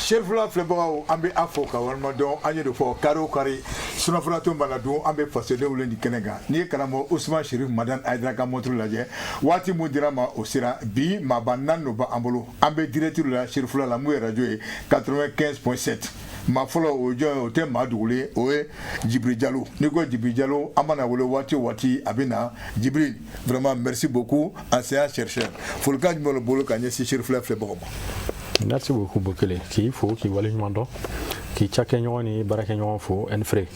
Sherifula filɛbagaw an bɛ a fɔ ka walima dɔn an ye de fɔ kari o kari sunafurato mana dun an bɛ fasodenw wele ni kɛnɛ kan n'i ye karamɔgɔ Usman Sherif Madani Ayidara ka montre lajɛ waati mun dira ma o sera bi maaba 4 no b'an bolo an bɛ direct la Sherifula la mun ye radio ye 95.7 maa fɔlɔ o jɔn o tɛ maa dogolen o ye Djibri Diallo n'i ko Djibri Diallo an mana wele waati o waati a bɛ na Djibri vraiment merci beaucoup enseignant chercheur folikan jumɛn bolo ka ɲɛsin Sherifula filɛbagaw ma. Merci beaucoup Bokele k'i fo k'i waleɲuman dɔn k'i cakɛɲɔgɔn ni baarakɛɲɔgɔn fo Enfrey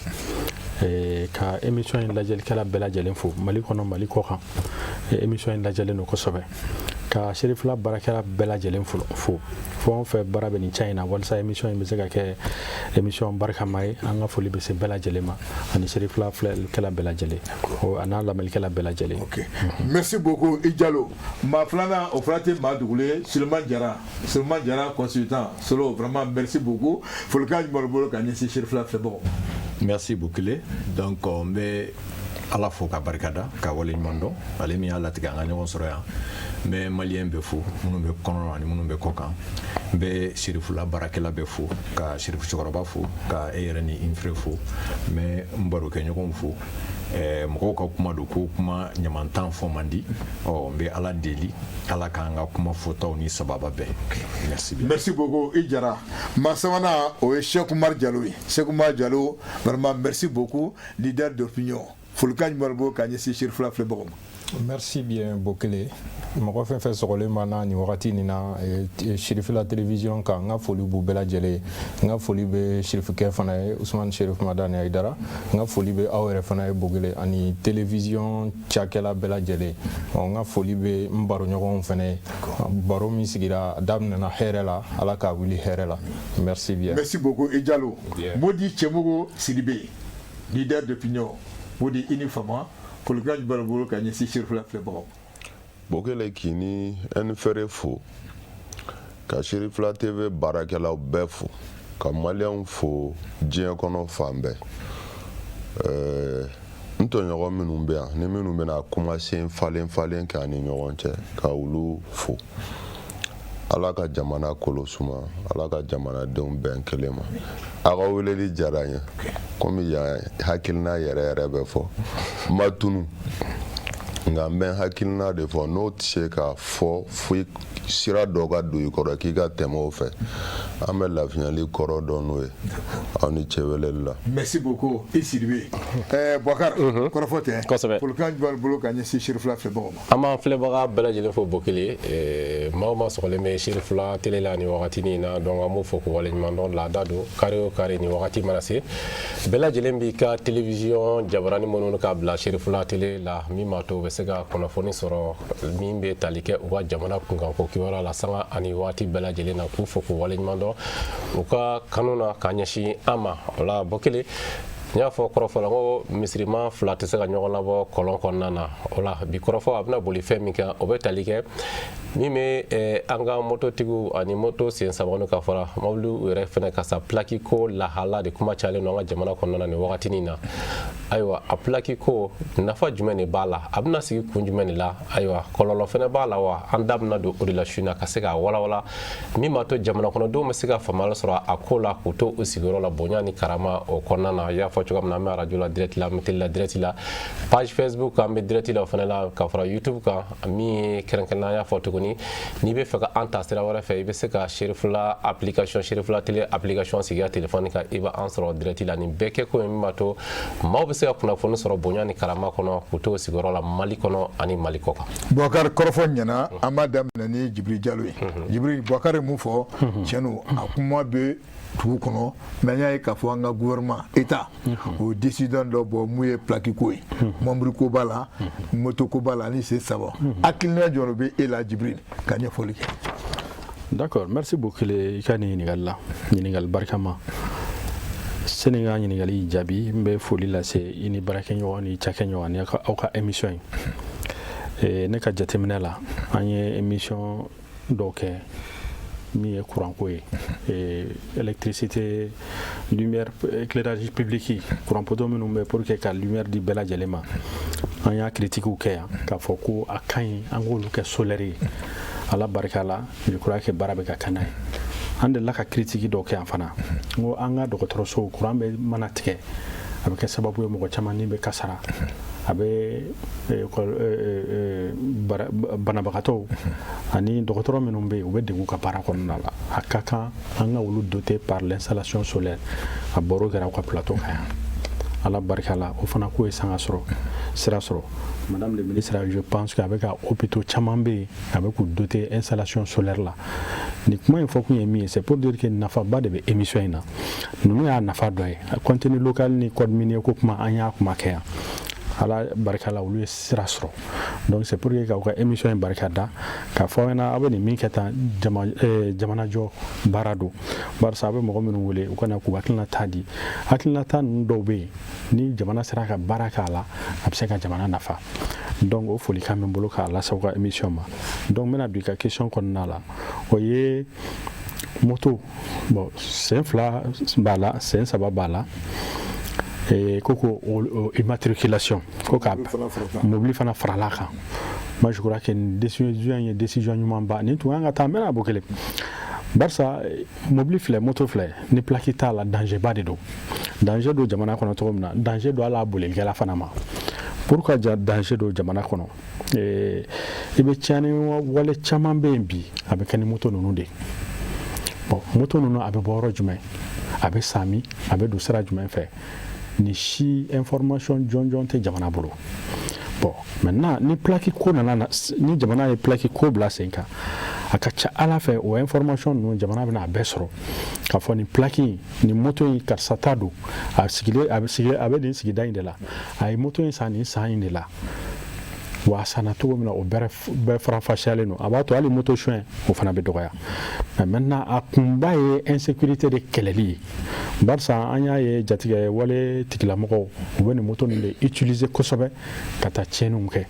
ka émission in lajɛlikɛla bɛɛ lajɛlen fo Mali kɔnɔ Mali kɔ kan émission in lajɛlen don kosɛbɛ ka Sherifula baarakɛla bɛɛ lajɛlen fo fɛn o fɛn baara bɛ nin ca in na walasa émission in bɛ se ka kɛ émission barikama ye an ka foli bɛ se bɛɛ lajɛlen ma ani Sherifula filɛlikɛla bɛɛ lajɛlen a n'a lamɛnnikɛla bɛɛ lajɛlen. Ok merci beaucoup i Diallo maa filanan o fana tɛ maa dogolen Suleman Jara consultant solo vraiment merci beaucoup folikan jumɛn bolo ka ɲɛsin Sherifula filɛbagaw. Merci Bokele donc on bɛ ala fo ka barikada ka waleɲuman dɔn ale min y'a latigɛ an ka ɲɔgɔn sɔrɔ yan n bɛ maliyɛn bɛɛ fo minnu bɛ kɔnɔ ani minnu bɛ kɔ kan n bɛ Sherifula baarakɛla bɛɛ fo ka Sherifu cɛkɔrɔba fo ka e yɛrɛ ni Enfrey fo n bɛ n barokɛɲɔgɔnw fo mɔgɔw ka kuma don ko kuma ɲamantan fɔ man di n bɛ ala deli ala k'an ka kuma fɔtaw ni sababa bɛɛ merci bien. Merci beaucoup i Jara maa sabanan o ye Cheikh Oumar Diallo ye Cheikh Oumar Diallo vraiment merci beaucoup leader d'opinion folikan jumɛn bolo ka ɲɛsin Sherifula filɛbagaw ma. Merci bien Bokele mɔgɔ fɛn fɛn sɔgɔlen ma na nin wagati nin na Sherifula télévision kan n ka foli b'u bɛɛ lajɛlen n ka foli bɛ Sherifukɛ fana ye Usman Sherif Madani Ayidara n ka foli bɛ aw yɛrɛ fana ye Bokele ani télévision cakɛla bɛɛ lajɛlen n ka foli bɛ n baroɲɔgɔnw fana ye baro min sigira a daminɛna hɛrɛ la ala k'a wuli hɛrɛ la merci bien. Merci beaucoup i Diallo Modi Cɛmogo Sidibe leader d'opinion Modi i ni fama folikan jumɛn bolo ka ɲɛsin Sherifula filɛbagaw. Bokele k'i ni Enfrey fo ka Sherifula TV baarakɛlaw bɛɛ fo ka maliyɛnw fo diɲɛ kɔnɔ fan bɛɛ n tɔɲɔgɔn minnu bɛ yan ni minnu bɛna kumasen falen kɛ ani ɲɔgɔn cɛ ka olu fo ala ka jamana kolo suma ala ka jamanadenw bɛn kelen ma a ka weleli diyara n ye komi yan hakilina yɛrɛ bɛ fɔ n ma tunu nka n bɛ hakilina de fɔ n'o tɛ se ka fɔ foyi sira dɔ ka don i kɔrɔ k'i ka tɛmɛ o fɛ an bɛ lafiyali kɔrɔ dɔn n'o ye aw ni cɛ weleli la. Merci beaucoup i Sidibe Boubacar kɔrɔfɔ tɛ kosɛbɛ folikan jumɛn bolo ka ɲɛsin Sherifula filɛbagaw ma. An b'an filɛbaga bɛɛ lajɛlen fo Bokele maa o maa sɔgɔlen bɛ Sherifula télé la nin wagati nin na donc an b'o fɔ k'u waleɲuman dɔn laada don kari o kari nin wagati mana se bɛɛ lajɛlen b'i ka télévision jabarani minnu k'a bila Sherifula télé la min b'a to u bɛ se ka kunnafoni sɔrɔ min bɛ tali kɛ u ka jamana kunkanko kibaruya la sanga ani waati bɛɛ lajɛlen na k'u fɔ k'u waleɲuman dɔn u ka kanu na ka ɲɛsin an ma o la Bokele n y'a fɔ kɔrɔfɔ la ko misirima fila tɛ se ka ɲɔgɔn labɔ kɔlɔn kɔnɔna na o la bi kɔrɔfɔ a bɛna boli fɛn min kan o bɛ tali kɛ min bɛ an ka mototigiw ani moto sen sabanin ka fara mobiliw yɛrɛ fɛnɛ ka sa plaki ko lahala de kuma cayalen don an ka jamana kɔnɔna na nin wagati na ayiwa a plaki ko nafa jumɛn de b'a la a bɛna sigi kun jumɛn de la ayiwa kɔlɔlɔ fɛnɛ b'a la wa an da bɛna don o de la su in na ka se k'a walawala min b'a to jamana kɔnɔdenw bɛ se ka faamuyali sɔrɔ a ko la k'u to u sigiyɔrɔ la bonya ni karama o kɔnɔna na y'a fɔ cogo min na an bɛ radio la direct la an bɛ télé la direct la page Facebook kan an bɛ direct la o fana la ka fara YouTube kan min ye kɛrɛnkɛrɛnnen an y'a fɔ tuguni n'i bɛ fɛ ka an ta sira wɛrɛ fɛ i bɛ se ka Sherifula application Sherifula télé application sigi i ka téléphone kan i b'an sɔrɔ direct la nin bɛɛ kɛ ko ye min b'a to maaw bɛ se ka kunnafoni sɔrɔ bonya ni karama kɔnɔ k'u to sigiyɔrɔ la Mali kɔnɔ ani Mali kɔ kan. Boubacar kɔrɔfɔ ɲɛna an b'a daminɛ ni Djibri Diallo ye Djibri Boubacar ye mun fɔ tiɲɛ don a kuma bɛ dugu kɔnɔ mais n y'a ye k'a fɔ an ka gouvernement état o décision dɔ bɔ mun ye plaki ko ye membre ko b'a la moto ko b'a la ani sen saba hakilina jɔyɔrɔ bɛ e la Djibri ka ɲɛfɔli kɛ. D'accord merci beaucoup i ka nin ɲininkali la ɲininkali barikama sani ka ɲininkali jaabi n bɛ foli lase i ni baarakɛɲɔgɔn ni cakɛɲɔgɔn ni aw ka émission ye ne ka jateminɛ la an ye émission dɔw kɛ min ye courant ko ye électricité lumière éclairage public courant poteau minnu bɛ pour que ka lumière di bɛɛ lajɛlen ma an y'a critiquew kɛ yan k'a fɔ ko a ka ɲi an k'olu kɛ solaire ye ala barika la je crois que baara bɛ ka kɛ n'a ye an de la ka critique dɔ kɛ yan fana ngo an ka dɔgɔtɔrɔso kuran bɛ mana tigɛ a bɛ kɛ sababu ye mɔgɔ caman ni bɛ kasara a bɛ banabagatɔw ani dɔgɔtɔrɔ minnu bɛ yen u bɛ degun ka baara kɔnɔna la a ka kan an ka olu doter par l'installation solaire a baro kɛra u ka plateau kan yan ala barika la o fana ko ye sanga sɔrɔ sira sɔrɔ madame le ministre je pense que avec hôpitaux caman bɛ yen a bɛ k'u doter installation solaire la ni kuma in fɔ kun ye min ye c'est pour dire que nafaba de bɛ émission in na ninnu y'a nafa dɔ ye contenu local ni code minier ko kuma an y'a kuma kɛ yan ala barika la olu ye sira sɔrɔ donc c'est pour que k'aw ka émission in barika da k'a fɔ ɲɛna aw bɛ nin min kɛ tan jamanajɔ baara don barisa a bɛ mɔgɔ minnu wele u kana k'u hakilinata di hakilinata ninnu dɔw bɛ yen ni jamana sera ka baara k'a la a bɛ se ka jamana nafa donc o folikan bɛ n bolo k'a lase aw ka émission ma donc n bɛna don i ka question kɔnɔna la o ye moto bon sen 2 b'a la sen 3 b'a la koko immatriculation ko ka mobili fana farala kan moi je crois que décision ɲuman ba ni tun kan ka taa mɛna bɔ kelen barisa mobili filɛ moto filɛ ni plaque t'a la danger ba de don danger don jamana kɔnɔ cogo min na danger don ala bolilikɛla fana ma pour ka danger don jamana kɔnɔ i bɛ tiɲɛni wale caman bɛ yen bi a bɛ kɛ ni moto ninnu de bon moto ninnu a bɛ bɔ yɔrɔ jumɛn a bɛ san min a bɛ don sira jumɛn fɛ ni si information jɔnjɔn tɛ jamana bolo bon maintenant ni plaque ko nana ni jamana ye plaque ko bila sen kan a ka ca ala fɛ o information ninnu jamana bɛna a bɛɛ sɔrɔ k'a fɔ ni plaque ni moto in karisa ta don a bɛ nin sigida in de la a ye moto in san nin san in de la wa a sanna cogo min na o bɛɛ farafasiyalen don a b'a to hali moto suɲɛ o fana bɛ dɔgɔya mais maintenant a kunba ye insécurité de kɛlɛli ye barisa an y'a ye jatigɛ wale tigilamɔgɔw u bɛ nin moto ninnu de utiliser kosɛbɛ ka taa tiɲɛniw kɛ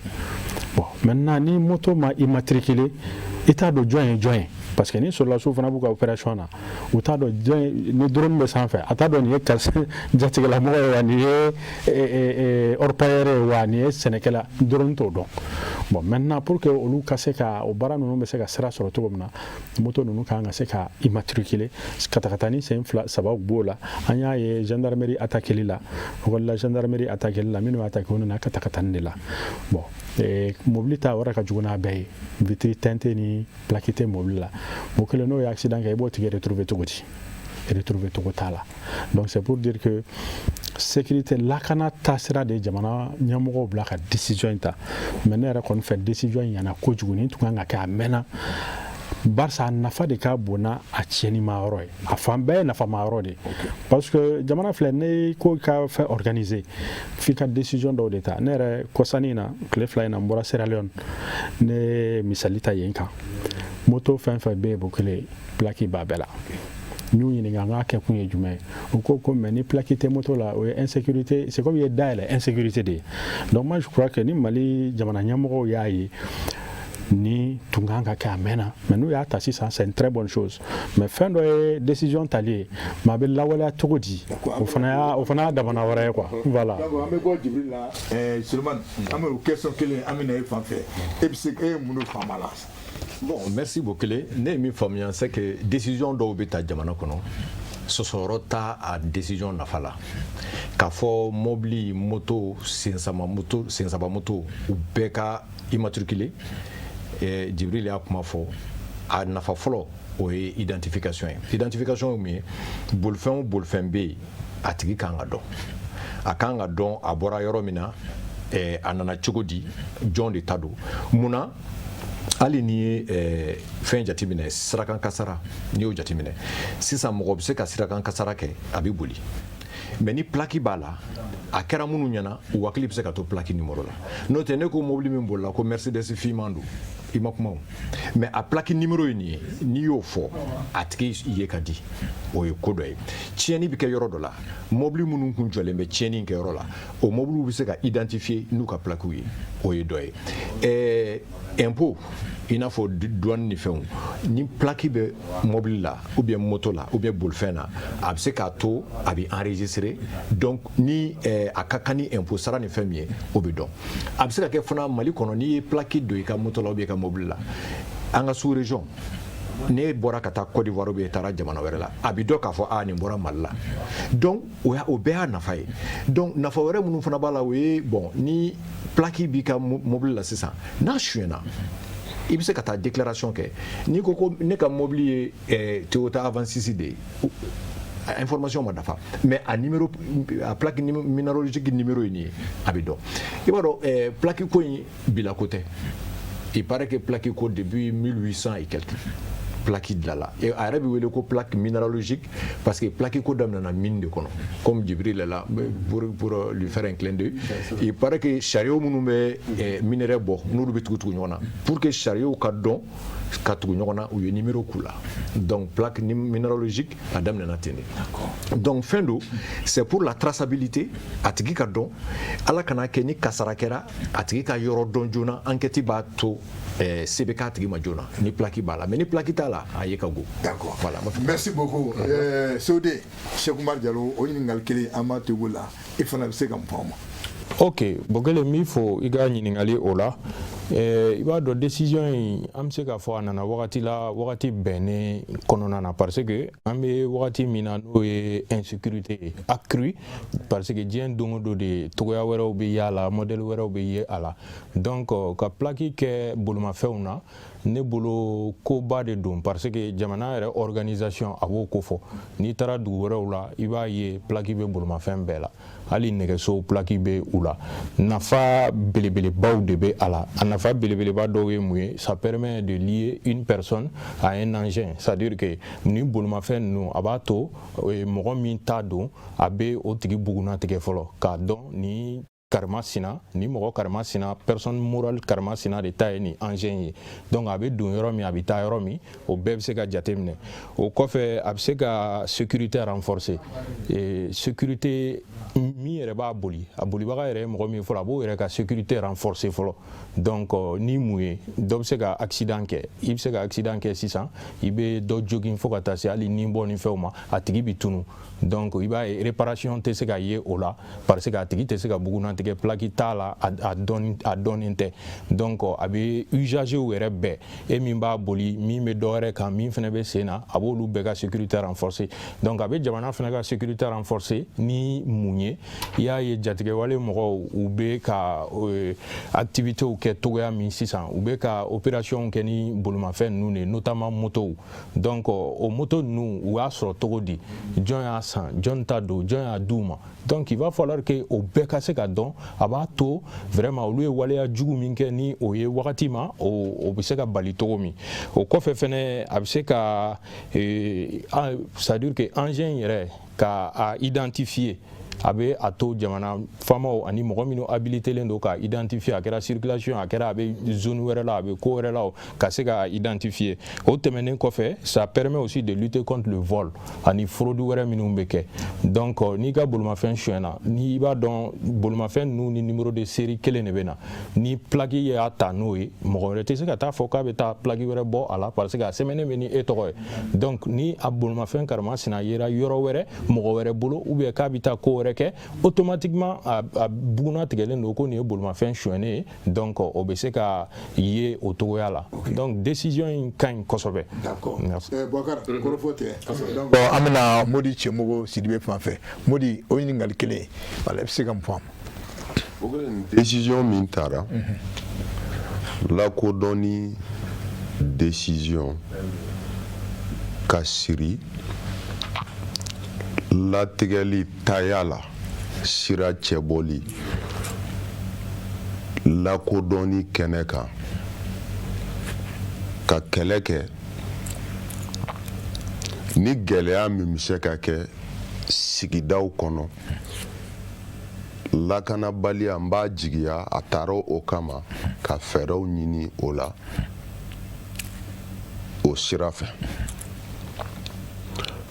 bon maintenant ni moto ma immatriculé i t'a dɔn jɔn ye jɔn ye parce que ni sɔrɔlasiw fana b'u ka opération na u t'a dɔn jɔn ni drone bɛ sanfɛ a t'a dɔn nin ye jatigilamɔgɔ ye wa nin ye orpailleur ye wa nin ye sɛnɛkɛla drone t'o dɔn bon maintenant pour que olu ka se ka o baara ninnu bɛ se ka sira sɔrɔ cogo min na moto ninnu kan ka se ka immatriculer katakatani sen 2-3 b'o la an y'a ye gendarmerie attaqueli la la gendarmerie attaqueli la minnu attaqué o nana katakatani de la bon mobili ta wara ka jugu n'a bɛɛ ye vitre teintée ni plaque tɛ mobili la o kelen n'o ye accident kɛ i b'o tigi retrouver cogo di retrouver cogo t'a la donc c'est pour dire que sécurité lakana taasira de jamana ɲɛmɔgɔw bila ka décision in ta mais ne yɛrɛ kɔni fɛ décision in ɲɛna kojugu ni tun kan ka kɛ a mɛnna barisa a nafa de ka bon n'a tiɲɛni ma yɔrɔ ye a fan bɛɛ ye nafa ma yɔrɔ de parce que jamana filɛ ne ko ka fɛ organiser f'i ka décision dɔw de ta ne yɛrɛ kɔsani na tile 2 in na n bɔra Sierra Leone ne misali ta yen kan moto fɛn fɛn bɛ yen Bokele plaque b'a bɛɛ la n'u ɲininka an k'a kɛ kun ye jumɛn o ko mais ni plaque tɛ moto la o ye insécurité c'est comme i ye dayɛlɛ insécurité de ye donc moi je crois que ni Mali jamana ɲɛmɔgɔw y'a ye ni tun kan ka kɛ a mɛnna mais n'u y'a ta sisan c'est une très bonne chose mais fɛn dɔ ye décision tali ye mais a bɛ lawaleya cogo di o fana y'a damana wɛrɛ ye quoi voilà. an bɛ bɔ Jibril la Sulemani an bɛ o question kelen an bɛ na e fan fɛ e bɛ se e ye mun de faamu a la. Bon, merci beaucoup. Ne mi faamuya c'est que décision dɔw bɛ ta jamana kɔnɔ sɔsɔrɔ ta a décision nafa la k'a fɔ mobili moto sensaba moto u bɛɛ ka immatriculé Jibril y'a kuma fɔ a nafa fɔlɔ o ye identification ye identification ye mun ye bolifɛn o bolifɛn bɛ yen a tigi kan ka dɔn a kan ka dɔn a bɔra yɔrɔ min na a nana cogo di jɔn de ta don munna hali n'i ye fɛn jateminɛ sirakan kasara n'i y'o jateminɛ sisan mɔgɔ bɛ se ka sirakan kasara kɛ a bɛ boli mais ni plaque b'a la a kɛra minnu ɲɛna u hakili bɛ se ka to plaque numéro la n'o tɛ ne ko mobili min bolila ko Mercedes finman don i ma kuma o mais a plaque numéro ye nin ye n'i y'o fɔ a tigi ye ka di o ye ko dɔ ye tiɲɛni bɛ kɛ yɔrɔ dɔ la mobili minnu kun jɔlen bɛ tiɲɛni kɛ yɔrɔ la o mobiliw bɛ se ka identifier n'u ka plaquew ye o ye dɔ ye impôt i n'a fɔ douane ni fɛnw ni plaque bɛ mobili la ou bien moto la ou bien bolifɛn na a bɛ se k'a to a bɛ enregistrer donc ni a ka kan ni impôt sara ni fɛn min ye o bɛ dɔn a bɛ se ka kɛ fana Mali kɔnɔ n'i ye plaque don i ka moto la ou bien i ka mobili la an ka sous région ne bɔra ka taa Côte d'Ivoire bɛ taara jamana wɛrɛ la a bɛ dɔn k'a fɔ nin bɔra Mali la donc o bɛɛ y'a nafa ye donc nafa wɛrɛ minnu fana b'a la o ye bon ni plaque b'i ka mobile la sisan n'a suyɛnna i bɛ se ka taa déclaration kɛ n'i ko ko ne ka mobile ye Toyota Avensis de ye information ma dafa mais a plaque minéralogique numéro yi ni a bɛ dɔn i b'a dɔn plaque ko in bila ko tɛ il paraît que plaque ko depuis 1800 et quelques plaque dilala et a yɛrɛ bɛ wele ko plaque minéralogique parce que plaque ko daminɛna mine de kɔnɔ comme Djibril est là pour lui faire un clin d'œil il paraît que sariyaw minnu bɛ minerai bɔ n'olu bɛ tugu ɲɔgɔn na pour que sariyaw ka dɔn ka tugu ɲɔgɔn na u ye numéro k'u la donc plaque minéralogique a daminɛna ten de donc fɛn do c'est pour la traçabilité a tigi ka dɔn ala kana kɛ ni kasara kɛra a tigi ka yɔrɔ dɔn joona enquête b'a to se bɛ k'a tigi ma joona ni plaque b'a la mais ni plaque t'a la a ye ka go d'accord voilà merci beaucoup Sode Cheikh Oumar Diallo o ɲininkali kelen an b'a togo la i fana bɛ se ka mun fɔ an ma ok Bokele min fɔ i ka ɲininkali o la i b'a dɔn décision in an bɛ se k'a fɔ a nana wagati la wagati bɛnnen kɔnɔna na parce que an bɛ wagati min na n'o ye insécurité accrue parce que diɲɛ don o don de togoya wɛrɛw bɛ y'a la modèle wɛrɛw bɛ ye a la donc ka plaque kɛ bolimafɛnw na ne bolo koba de don parce que jamana yɛrɛ organisation a b'o ko fɔ n'i taara dugu wɛrɛw la i b'a ye plaque bɛ bolimafɛn bɛɛ la hali nɛgɛso plaque bɛ u la nafa belebelebaw de bɛ a la a nafa belebeleba dɔw ye mun ye ça permet de lier une personne à un engin c'est à dire que ni bolimafɛn ninnu a b'a to mɔgɔ min t'a don a bɛ o tigi bugunnatigɛ fɔlɔ k'a dɔn ni karima sina ni mɔgɔ karima sina personne morale karima sina de ta ye ni engin ye donc a bɛ don yɔrɔ min a bɛ taa yɔrɔ min o bɛɛ bɛ se ka jateminɛ o kɔfɛ a bɛ se ka sécurité renforcer sécurité min yɛrɛ b'a boli a bolibaga yɛrɛ ye mɔgɔ min fɔlɔ a b'o yɛrɛ ka sécurité renforcer fɔlɔ donc ni mun ye dɔ bɛ se ka accident kɛ i bɛ se ka accident kɛ sisan i bɛ dɔ jogin fo ka taa se hali ni bɔ ni fɛnw ma a tigi bɛ tunu donc i b'a ye réparation tɛ se ka ye o la parce que a tigi tɛ se ka bugunnatigɛ plaque t'a la a dɔnnen tɛ donc a bɛ usager yɛrɛ bɛɛ e min b'a boli min bɛ dɔ wɛrɛ kan min fana bɛ sen na a b'olu bɛɛ ka sécurité renforcer donc a bɛ jamana fana ka sécurité renforcer ni mun ye i y'a ye jatigɛwale mɔgɔw u bɛ ka activités kɛ togoya min sisan u bɛ ka opération kɛ ni bolimafɛn ninnu de notamment moto donc o moto ninnu u y'a sɔrɔ cogo di jɔn y'a san jɔn ta don jɔn y'a d'u ma donc il va falloir que o bɛɛ ka se ka dɔn a b'a to vraiment olu ye waleya jugu min kɛ ni o ye wagati ma o bɛ se ka bali cogo min o kɔfɛ fɛnɛ a bɛ se ka c'est à dire que engin yɛrɛ ka identifier a bɛ a to jamana faamaw ani mɔgɔ minnu habilitelen don ka identifier a kɛra circulation a kɛra a bɛ zone wɛrɛ la a bɛ ko wɛrɛ la ka se ka identifier o tɛmɛnen kɔfɛ ça permet aussi de lutter contre le vol ani fraude wɛrɛ minnu bɛ kɛ donc n'i ka bolimafɛn suyɛnna n'i b'a dɔn bolimafɛn ninnu ni numéro de série kelen de bɛ na ni plaque y'a ta n'o ye mɔgɔ wɛrɛ tɛ se ka taa fɔ k'a bɛ taa plaque wɛrɛ bɔ a la parce que a sɛbɛnnen bɛ ni e tɔgɔ ye donc ni a bolimafɛn karimasina yera yɔrɔ wɛrɛ mɔgɔ wɛrɛ bolo ou bien k'a bɛ taa ko wɛrɛ kɛ automatiquement a buguna tigɛlen don ko nin ye bolimafɛn suyɛnnen ye donc o bɛ se ka ye o togoya la donc décision in ka ɲi kosɛbɛ. d'accord Boubacar kɔrɔfɔ tɛ donc an bɛna Modi Cɛmogo Sidibe fan fɛ Modi o ɲininkali kelen wala i bɛ se ka mun fɔ a ma. décision min taara lakodɔnni décision ka siri latigɛli taya la sira cɛbɔli lakodɔnni kɛnɛ kan ka kɛlɛ kɛ ni gɛlɛya min bɛ se ka kɛ sigidaw kɔnɔ lakanabaliya n b'a jigiya a taara o kama ka fɛɛrɛw ɲini o la o sira fɛ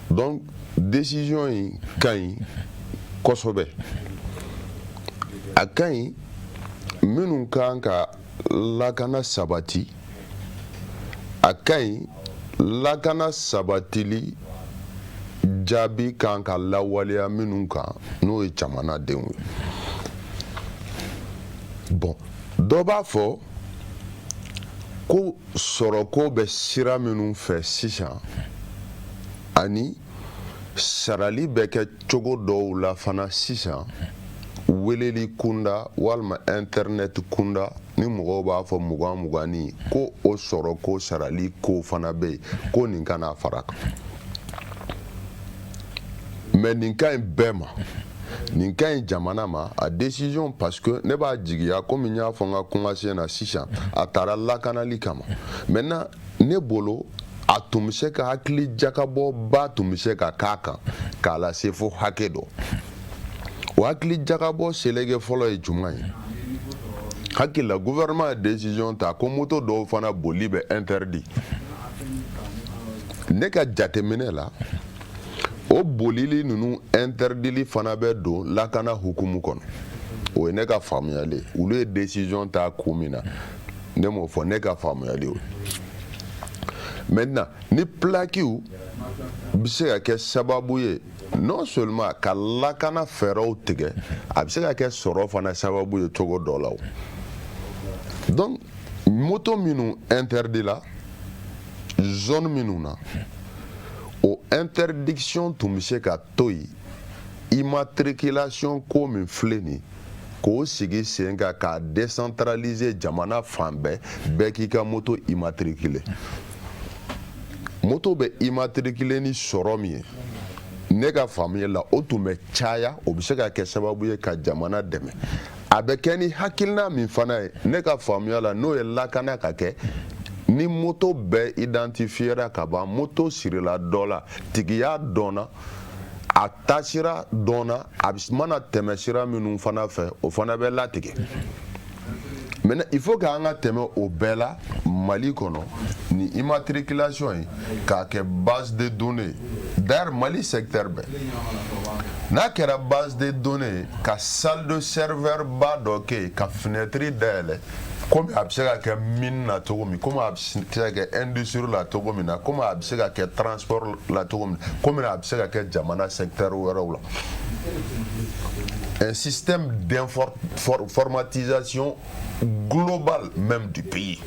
donc décision in ka ɲi kosɛbɛ a ka ɲi minnu kan ka lakana sabati a ka ɲi lakana sabatili jaabi kan ka lawaleya minnu kan n'o ye jamanadenw ye bon dɔ b'a fɔ ko sɔrɔ ko bɛ sira minnu fɛ sisan ani sarali bɛ kɛ cogo dɔw la fana sisan weleli kunda walima internet kunda ni mɔgɔw b'a fɔ mugan ko o sɔrɔ ko sarali ko fana bɛ yen ko nin kana fara kan mais nin ka ɲi bɛɛ ma nin ka ɲi jamana ma a décision parce que ne b'a jigiya komi n y'a fɔ n ka kumasen na sisan a taara lakanali kama maintenant ne bolo a tun bɛ se ka hakili jakabɔba tun bɛ se ka k'a kan k'a lase fo hakɛ dɔ o hakili jakabɔ seleke fɔlɔ ye jumɛn ye hakilila gouvernement ye décision ta ko moto dɔw fana boli bɛ interdit ne ka jateminɛ la o bolili ninnu interdili fana bɛ don lakana hukumu kɔnɔ o ye ne ka faamuyali olu ye décision ta kun min na ne m'o fɔ ne ka faamuyali o maintenant ni plakiw bɛ se ka kɛ sababu ye non seulement ka lakana fɛɛrɛw tigɛ a bɛ se ka kɛ sɔrɔ fana sababu ye cogo dɔ la o donc moto minnu interdit la zone minnu na o interdiction tun bɛ se ka to yen immatriculation ko min filɛ nin k'o sigi sen kan k'a décentraliser jamana fan bɛɛ bɛɛ k'i ka moto immatriculer moto bɛ immatriculer ni sɔrɔ min ye ne ka faamuyali la o tun bɛ caya o bɛ se ka kɛ sababu ye ka jamana dɛmɛ a bɛ kɛ ni hakilina min fana ye ne ka faamuyali la n'o ye lakana ka kɛ ni moto bɛɛ identifiera ka ban moto sirila dɔ la tigiya dɔnna a taasira dɔnna a mana tɛmɛ sira minnu fana fɛ o fana bɛ latigɛ maintenant il faut k'an ka tɛmɛ o bɛɛ la Mali kɔnɔ ni immatriculation ye k'a kɛ base de données d'ailleurs Mali secteur bɛɛ n'a kɛra base de données ka salle de serveur ba dɔ kɛ yen ka fenêtre dayɛlɛ komi a bɛ se ka kɛ mine na cogo min komi a bɛ se ka kɛ industrie la cogo min na komi a bɛ se ka kɛ transport la cogo min na komi a bɛ se ka kɛ jamana secteur wɛrɛw la un système d'informatisation global même du pays.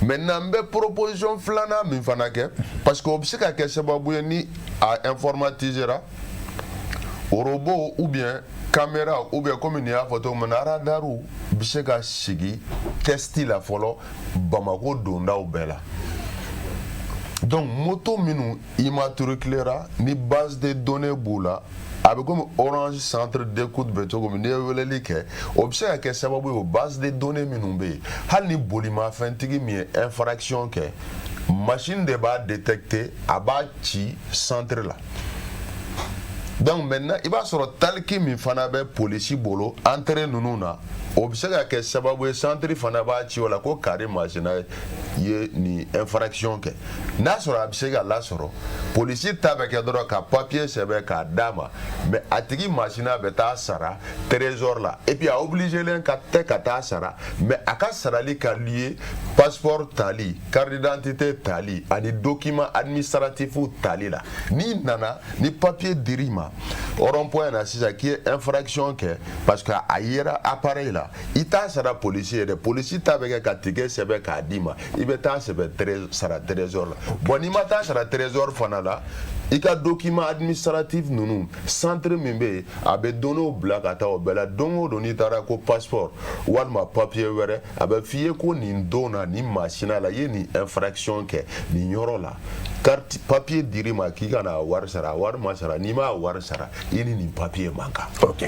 Maintenant n bɛ proposition filanan min fana kɛ parce que o bɛ se ka kɛ sababu ye ni a informatisera robot ou bien caméra ou bien comme ni y'a fɔ cogo min na radaru bɛ se ka sigi testi la fɔlɔ Bamako dondaw bɛɛ la. Donc moto minnu immatriculera ni base de données b'u la a bɛ komi Orange centre d'écoute bɛ cogo min n'i ye weleli kɛ o bɛ se ka kɛ sababu ye o base de données minnu bɛ yen hali ni bolimafɛntigi min ye infraction kɛ machine de b'a détecter a b'a ci centre la. Donc maintenant i b'a sɔrɔ taliki min fana bɛ polisi bolo entrée ninnu na o bɛ se ka kɛ sababu ye centre fana b'a ci o la ko kari masina ye nin infraction kɛ n'a sɔrɔ a bɛ se ka lasɔrɔ polisi ta bɛ kɛ dɔrɔn ka papier sɛbɛn k'a d'a ma mais a tigi masina bɛ taa sara trésor la et puis a obligelen ka tɛ ka taa sara mais a ka sarali ka lié passeport tali carte d'identité tali ani document administratif tali la n'i nana ni papier dir'i ma rond-point na sisan k'i ye infraction kɛ parce que a yera appareil la i t'a sara polisi ye dɛ polisi ta bɛ kɛ ka tigɛ sɛbɛn k'a d'i ma i bɛ taa sɛbɛn sara trésor la bon n'i ma taa sara trésor fana la i ka document administratif ninnu centre min bɛ yen a bɛ données bila ka taa o bɛɛ la don o don n'i taara ko passeport walima papier wɛrɛ a bɛ f'i ye ko nin don na nin masina la i ye nin infraction kɛ nin yɔrɔ la carte papier dir'i ma k'i ka na wari sara wari ma sara n'i m'a wari sara i ni nin papier man kan. Ok.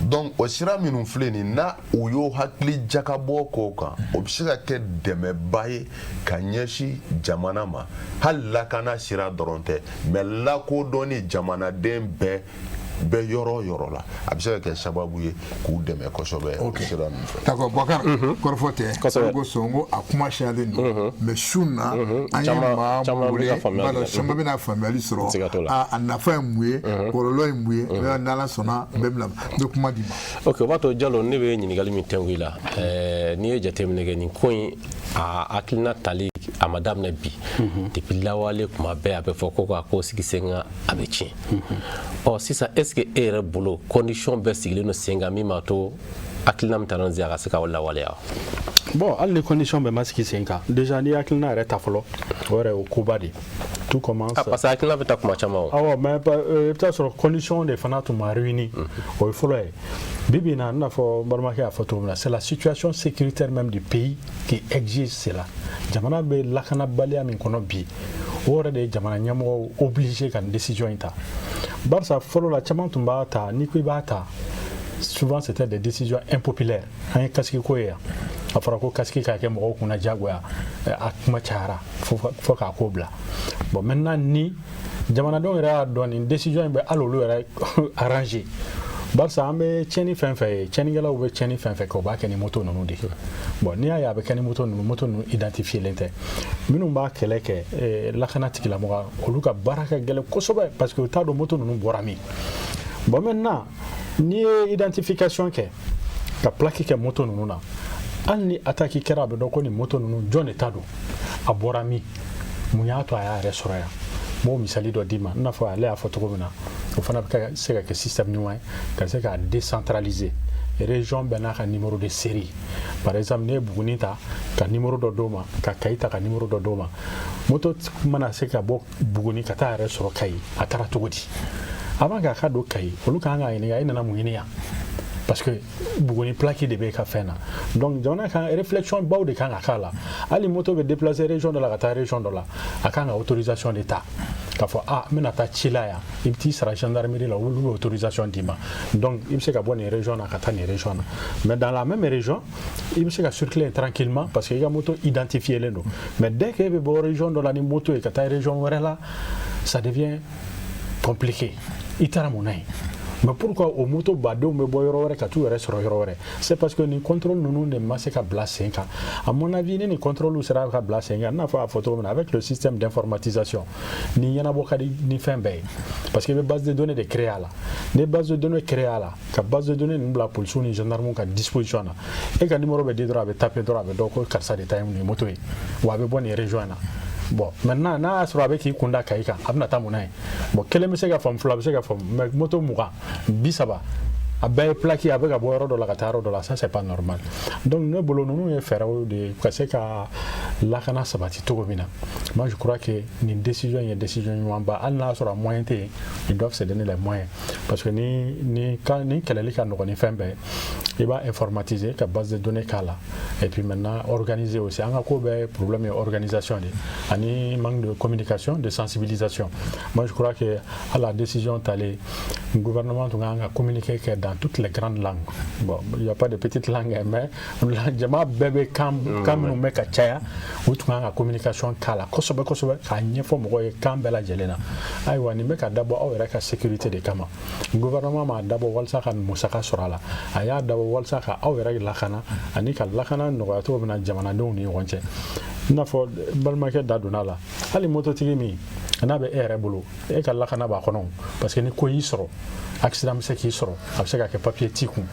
Donc o sira minnu filɛ nin na u y'o hakili jakabɔ k'o kan o bɛ se ka kɛ dɛmɛba ye ka ɲɛsin jamana ma hali lakana sira dɔrɔn tɛ mais lakodɔnni jamanaden bɛɛ bɛɛ yɔrɔ o yɔrɔ la a bɛ se ka kɛ sababu ye k'u dɛmɛ kosɛbɛ sira ninnu fɛ. D'accord Boubacar kɔrɔfɔ tɛ ko sɔn ko a kuma cayalen don mais su na an ye maa wele b'a dɔn caman bɛna faamuyali sɔrɔ a nafa ye mun ye kɔlɔlɔ ye mun ye n'Ala sɔnna n bɛ kuma d'i ma. Ok o b'a to Jalo ne bɛ ɲininkali min tɛnku i la n'i ye jateminɛ kɛ nin ko in a hakilina tali a ma daminɛ bi depuis lawale kuma bɛɛ a bɛ fɔ ko k'a ko sigi sen kan a bɛ tiɲɛ ɔ sisan est ce que e yɛrɛ bolo condition bɛɛ sigilen don sen kan min b'a to hakilina min taara ka se ka o lawaleya bon hali ni condition bɛ ma sigi sen kan déjà ni hakilina yɛrɛ ta fɔlɔ o yɛrɛ o koba de tout commence parce que hakilina bɛ taa kuma caman o awɔ mais i bɛ taa sɔrɔ condition de fana tun ma réuni o ye fɔlɔ ye bibi na i n'a fɔ n balimakɛ y'a fɔ cogo min na c'est la situation sécuritaire même du pays qui exige cela jamana bɛ lakanabaliya min kɔnɔ bi o yɛrɛ de ye jamana ɲɛmɔgɔw obligé ka nin décision in ta barisa fɔlɔ la caman tun b'a ta n'i ko i b'a ta souvent c'était des décisions impopulaires an ye kasigi ko ye yan a fɔra ko kasigi k'a kɛ mɔgɔw kunna diyagoya a kuma cayara fo k'a ko bila bon maintenant ni jamanadenw yɛrɛ y'a dɔn nin décision in bɛ hali olu yɛrɛ arrangé barisa an bɛ tiɲɛni fɛn fɛn ye tiɲɛnikɛlaw bɛ tiɲɛni fɛn fɛn kɛ u b'a kɛ ni moto ninnu de bon n'i y'a ye a bɛ kɛ ni moto ninnu identifielen tɛ minnu b'a kɛlɛ kɛ lakana tigilamɔgɔ olu ka baara ka gɛlɛn kosɛbɛ parce que u t'a dɔn moto ninnu bɔra min bon maintenant n'i ye identification kɛ ka plaque kɛ moto ninnu na hali ni attaque kɛra a bɛ dɔn ko nin moto ninnu jɔn de ta don a bɔra min mun y'a to a y'a yɛrɛ sɔrɔ yan n b'o misali dɔ d'i ma i n'a fɔ ale y'a fɔ cogo min na o fana bɛ se ka kɛ système ɲuman ye ka se k'a décentraliser région bɛɛ n'a ka numéro de série par exemple n'i ye Buguni ta ka numéro dɔ d'o ma ka Kayi ta ka numéro dɔ d'o ma moto mana se ka bɔ Buguni ka taa a yɛrɛ sɔrɔ Kayi a taara cogo di avant k'a ka don Kayi olu kan ka ɲininka e nana mun ɲini yan parce que Buguni plaque de bɛ ka fɛn na donc jamana kan réflexion baw de kan ka k'a la hali moto bɛ déplacer région dɔ la ka taa région dɔ la a kan ka autorisation de ta k'a fɔ n bɛna taa ci la yan i bɛ t'i sara gendarmerie la olu bɛ autorisation d'i ma donc i bɛ se ka bɔ nin région na ka taa nin région na mais dans la même région i bɛ se ka circuler tranquillement parce que i ka moto identifielen don mais dès que e bɛ bɔ région dɔ la ni moto ye ka taa région wɛrɛ la ça devient compliqué i taara mun na ye mais pourquoi o moto badenw bɛ bɔ yɔrɔ wɛrɛ ka t'u yɛrɛ sɔrɔ yɔrɔ wɛrɛ c'est parce que nin contrôle ninnu de ma se ka bila sen kan à mon avis ni nin contrôle sera ka bila sen kan i n'a fɔ a fɔ cogo min na avec le système d'informatisation nin ɲɛnabɔ ka di ni fɛn bɛɛ ye parce que i bɛ base de données de créer a la ni base de données créer a la ka base de données ninnu bila policiers ni gendarmes ka disposition na e ka numéro bɛ di dɔrɔn a bɛ taper dɔrɔn a bɛ dɔn ko karisa de ta ye nin moto ye wa a bɛ bɔ nin région na bon maintenant n'a y'a sɔrɔ a bɛ k'i kunda Kayi kan a bɛna taa mun na ye bon kelen bɛ se ka faamu fila bɛ se ka faamu mais moto 20 30 a bɛɛ ye plaque a bɛ ka bɔ yɔrɔ dɔ la ka taa yɔrɔ dɔ la ça c'est pas normal donc ne bolo ninnu ye fɛɛrɛw de ka se ka lakana sabati cogo min na moi je crois que nin décision ye décision ɲumanba hali n'a sɔrɔ moyen tɛ yen ils doivent se donner les moyens parce que ni kɛlɛli ka nɔgɔn ni fɛn bɛɛ i b'a informatiser ka base de données k'a la et puis maintenant organiser aussi an ka ko bɛɛ problème ye organisation de ani manque de communication de sensibilisation moi je crois que à la décision talen gouvernement tun kan ka communiquer kɛ dans toutes les grandes langues bon il y a pas de petites langues mais jama bɛɛ bɛ kan minnu bɛ ka caya u tun kan ka communication k'a la kosɛbɛ kosɛbɛ k'a ɲɛfɔ mɔgɔw ye kan bɛɛ lajɛlen na ayiwa nin bɛ ka dabɔ aw yɛrɛ ka sécurité de kama gouvernement m'a dabɔ walasa ka musaka sɔrɔ a la a y'a dabɔ walasa ka aw yɛrɛ lakana ani ka lakana nɔgɔya cogo min na jamanadenw ni ɲɔgɔn cɛ i n'a fɔ balimakɛ da donna a la hali mototigi min n'a bɛ e yɛrɛ bolo e ka lakana b'a kɔnɔ parce que ni ko y'i sɔrɔ accident bɛ se k'i sɔrɔ a bɛ se ka kɛ papier t'i kun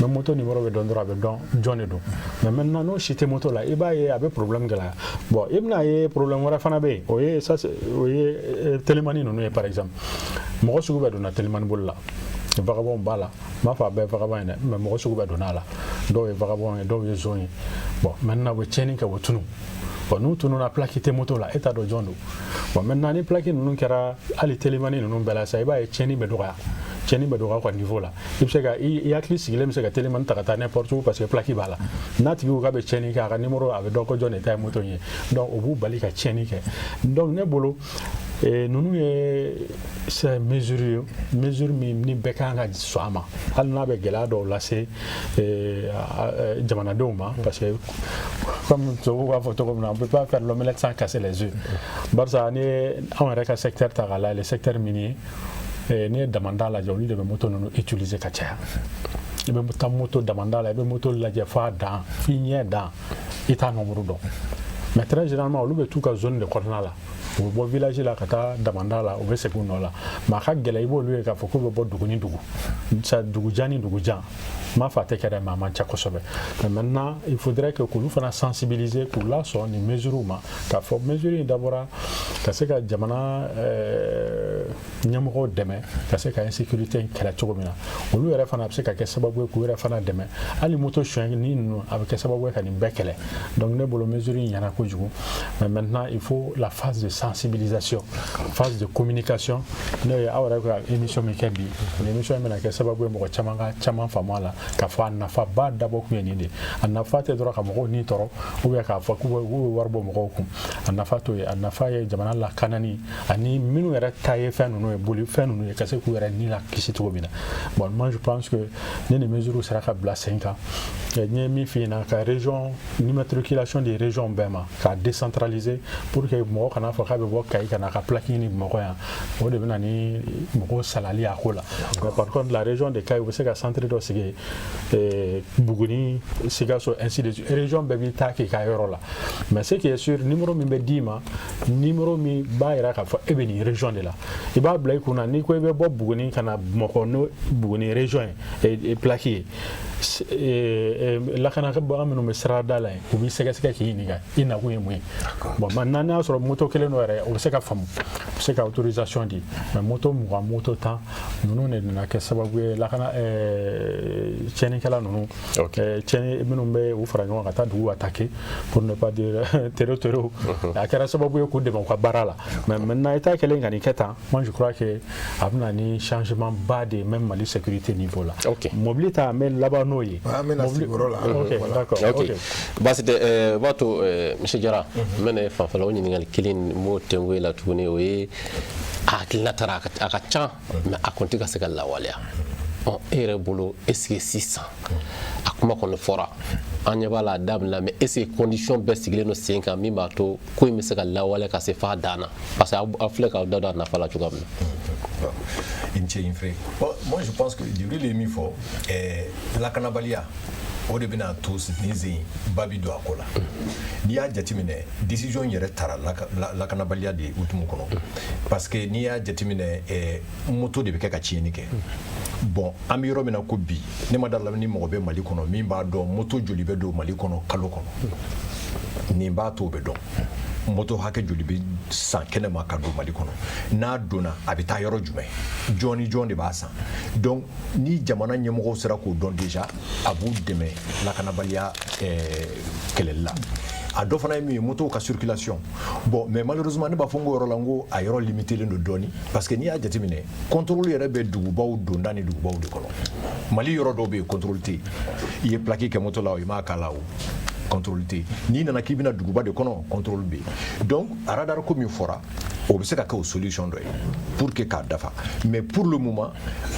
mais moto numéro bɛ dɔn dɔrɔn a bɛ dɔn jɔn de don mais maintenant n'o si tɛ moto la i b'a ye a bɛ problème gɛlɛya bon i bɛna ye problème wɛrɛ fana bɛ yen o ye télémanie ninnu ye par exemple mɔgɔ sugu bɛɛ donna télémanie boli la vagabond b'a la n b'a fɔ a bɛɛ ye vagabond ye dɛ mais mɔgɔ sugu bɛɛ donna a la dɔw ye vagabond ye dɔw ye zon ye bon maintenant u bɛ tiɲɛni kɛ u tunu bon n'u tununa plaque tɛ moto la e t'a dɔn jɔn don bon maintenant ni plaque ninnu kɛra hali télémanie ninnu bɛɛ la sa i b'a ye tiɲɛni bɛ dɔgɔya tiɲɛni bɛ dɔgɔya ka niveau la i bɛ se ka i hakili sigilen bɛ se ka télémanie ta ka taa n'importe où parce que plaque b'a la n'a tigi ko k'a bɛ tiɲɛni kɛ a ka numéro a bɛ dɔn ko jɔn de ta ye moto in ye donc o b'u bali ka tiɲɛni kɛ donc ne bolo ninnu ye mesure min ni bɛɛ kan ka sɔn a ma hali n'a bɛ gɛlɛya dɔw lase jamanadenw ma parce que comme tubabuw b'a fɔ cogo min na on peut pas faire l'omelette sans casser les œufs barisa ni anw yɛrɛ ka secteur ta k'a lajɛ le secteur minier n'i ye damanda lajɛ olu de bɛ moto ninnu utiliser ka caya i bɛ taa moto damanda la i bɛ moto lajɛ f'a dan f'i ɲɛ dan i t'a nombre dɔn mais très généralement olu bɛ t'u ka zone de kɔnɔna la u bɛ bɔ village la ka taa damanda la u bɛ segin u nɔ la mais a ka gɛlɛn i b'olu ye k'a fɔ k'u bɛ bɔ dugu ni dugu dugu jan ni dugu jan m'a fa tɛ kɛ dɛ mais a man ca kosɛbɛ mais maintenant il faudrait que k'olu fana sensibiliser k'u lasɔn nin mesures ma k'a fɔ mesures in dabɔra ka se ka jamana ɲɛmɔgɔw dɛmɛ ka se ka insécurité kɛlɛ cogo min na olu yɛrɛ fana a bɛ se ka kɛ sababu ye k'u yɛrɛ fana dɛmɛ hali moto suɲɛni ninnu a bɛ kɛ sababu ye ka nin bɛɛ kɛlɛ donc ne bolo mesure in ɲɛna kojugu mais maintenant il faut la phase de sensibilisation phase de communication ne ye aw yɛrɛ ka émission min kɛ bi nin émission in bɛna kɛ sababu ye mɔgɔ caman ka caman faamu a la k'a fɔ a nafa ba dabɔ kun ye nin de a nafa tɛ dɔrɔn ka mɔgɔw ni tɔɔrɔ ou bien k'a fɔ k'u bɛ wari bɔ mɔgɔw kun a nafa t'o ye a nafa ye jamana lakanani ani minnu yɛrɛ ta ye fɛn ninnu ye boli fɛn ninnu ye ka se k'u yɛrɛ ni la kisi cogo min na bon moi je pense que ni nin mesures sera ka bila sen kan n ye min f'i ɲɛna ka région l'immatriculation des régions bɛɛ ma k'a décentraliser pour que mɔgɔ kana fɔ k'a bɛ bɔ Kayi ka na ka plaque ɲini Bamakɔ yan o de bɛ na ni mɔgɔw salali a ko la mais par contre la région de Kayi u bɛ se ka centre dɔ sigi Buguni Sikaso ainsi de suite région bɛɛ b'i ta k'i ka yɔrɔ la mais ce qui est sûr numéro min bɛ d'i ma numéro min b'a yira k'a fɔ e bɛ nin région de la i b'a bila i kunna n'i ko i bɛ bɔ Buguni ka na Bamakɔ n'o Buguni région ye plaque ye lakanabaga minnu bɛ sirada la yen u b'i sɛgɛsɛgɛ k'i ɲininka i nakun ye mun ye bon maintenant n'a y'a sɔrɔ moto kelen dɔ yɛrɛ o bɛ se ka faamu u bɛ se ka autorisation di mais moto 20 moto 10 ninnu de nana kɛ sababu ye lakana tiɲɛnikɛla ninnu tiɲɛni minnu bɛ u fara ɲɔgɔn ka taa dugu attaquer pour ne pas dire terreur a kɛra sababu ye k'u dɛmɛ u ka baara la mais maintenant état kɛlen ka nin kɛ tan moi je crois que a bɛna ni changement ba de même Mali sécurité niveau la mobili ta an bɛ laban n'o ye basi tɛ b'a to monsieur Jara n bɛna e fanfɛla o ɲininkali kelen m'o tɛnku e la tuguni o ye a hakilina taara a ka ca mais a kɔni tɛ ka se ka lawaleya e yɛrɛ bolo est ce que sisan a kuma kɔni fɔra an ɲɛ b'a la a daminɛ mais est ce que condition bɛɛ sigilen don sen kan min b'a to ko in bɛ se ka lawaleya ka se f'a dan na parce que a filɛ k'aw da don a nafa la cogoya min na. Moi je pense que Djibril ye min fɔ lakanabaliya o de bɛna to nin sen ba bi don a ko la n'i y'a jateminɛ décision yɛrɛ tara lakanabaliya de hukumu kɔnɔ parce que n'i y'a jateminɛ moto de bɛ kɛ ka tiɲɛni kɛ bon an bɛ yɔrɔ min na ko bi ne ma dala ni mɔgɔ bɛ Mali kɔnɔ min b'a dɔn moto joli bɛ don Mali kɔnɔ kalo kɔnɔ nin b'a to o bɛ dɔn moto hakɛ joli bɛ san kɛnɛma ka don Mali kɔnɔ n'a donna a bɛ taa yɔrɔ jumɛn jɔn ni jɔn de b'a san donc ni jamana ɲɛmɔgɔw sera k'o dɔn déjà a b'u dɛmɛ lakanabaliya kɛlɛli la a dɔ fana ye min ye moto ka circulation bon mais malheureusement ne b'a fɔ n ko yɔrɔ la n ko a yɔrɔ limitelen don dɔɔni parce que n'i y'a jateminɛ contrôle yɛrɛ bɛ dugubaw donda ni dugubaw de kɔnɔ Mali yɔrɔ dɔw bɛ yen contrôle tɛ yen i ye plaque kɛ moto la o i m'a k'a la o contrôle tɛ yen n'i nana k'i bɛna duguba de kɔnɔ contrôle bɛ yen donc radar ko min fɔra o bɛ se ka kɛ o solution dɔ ye pour que k'a dafa mais pour le moment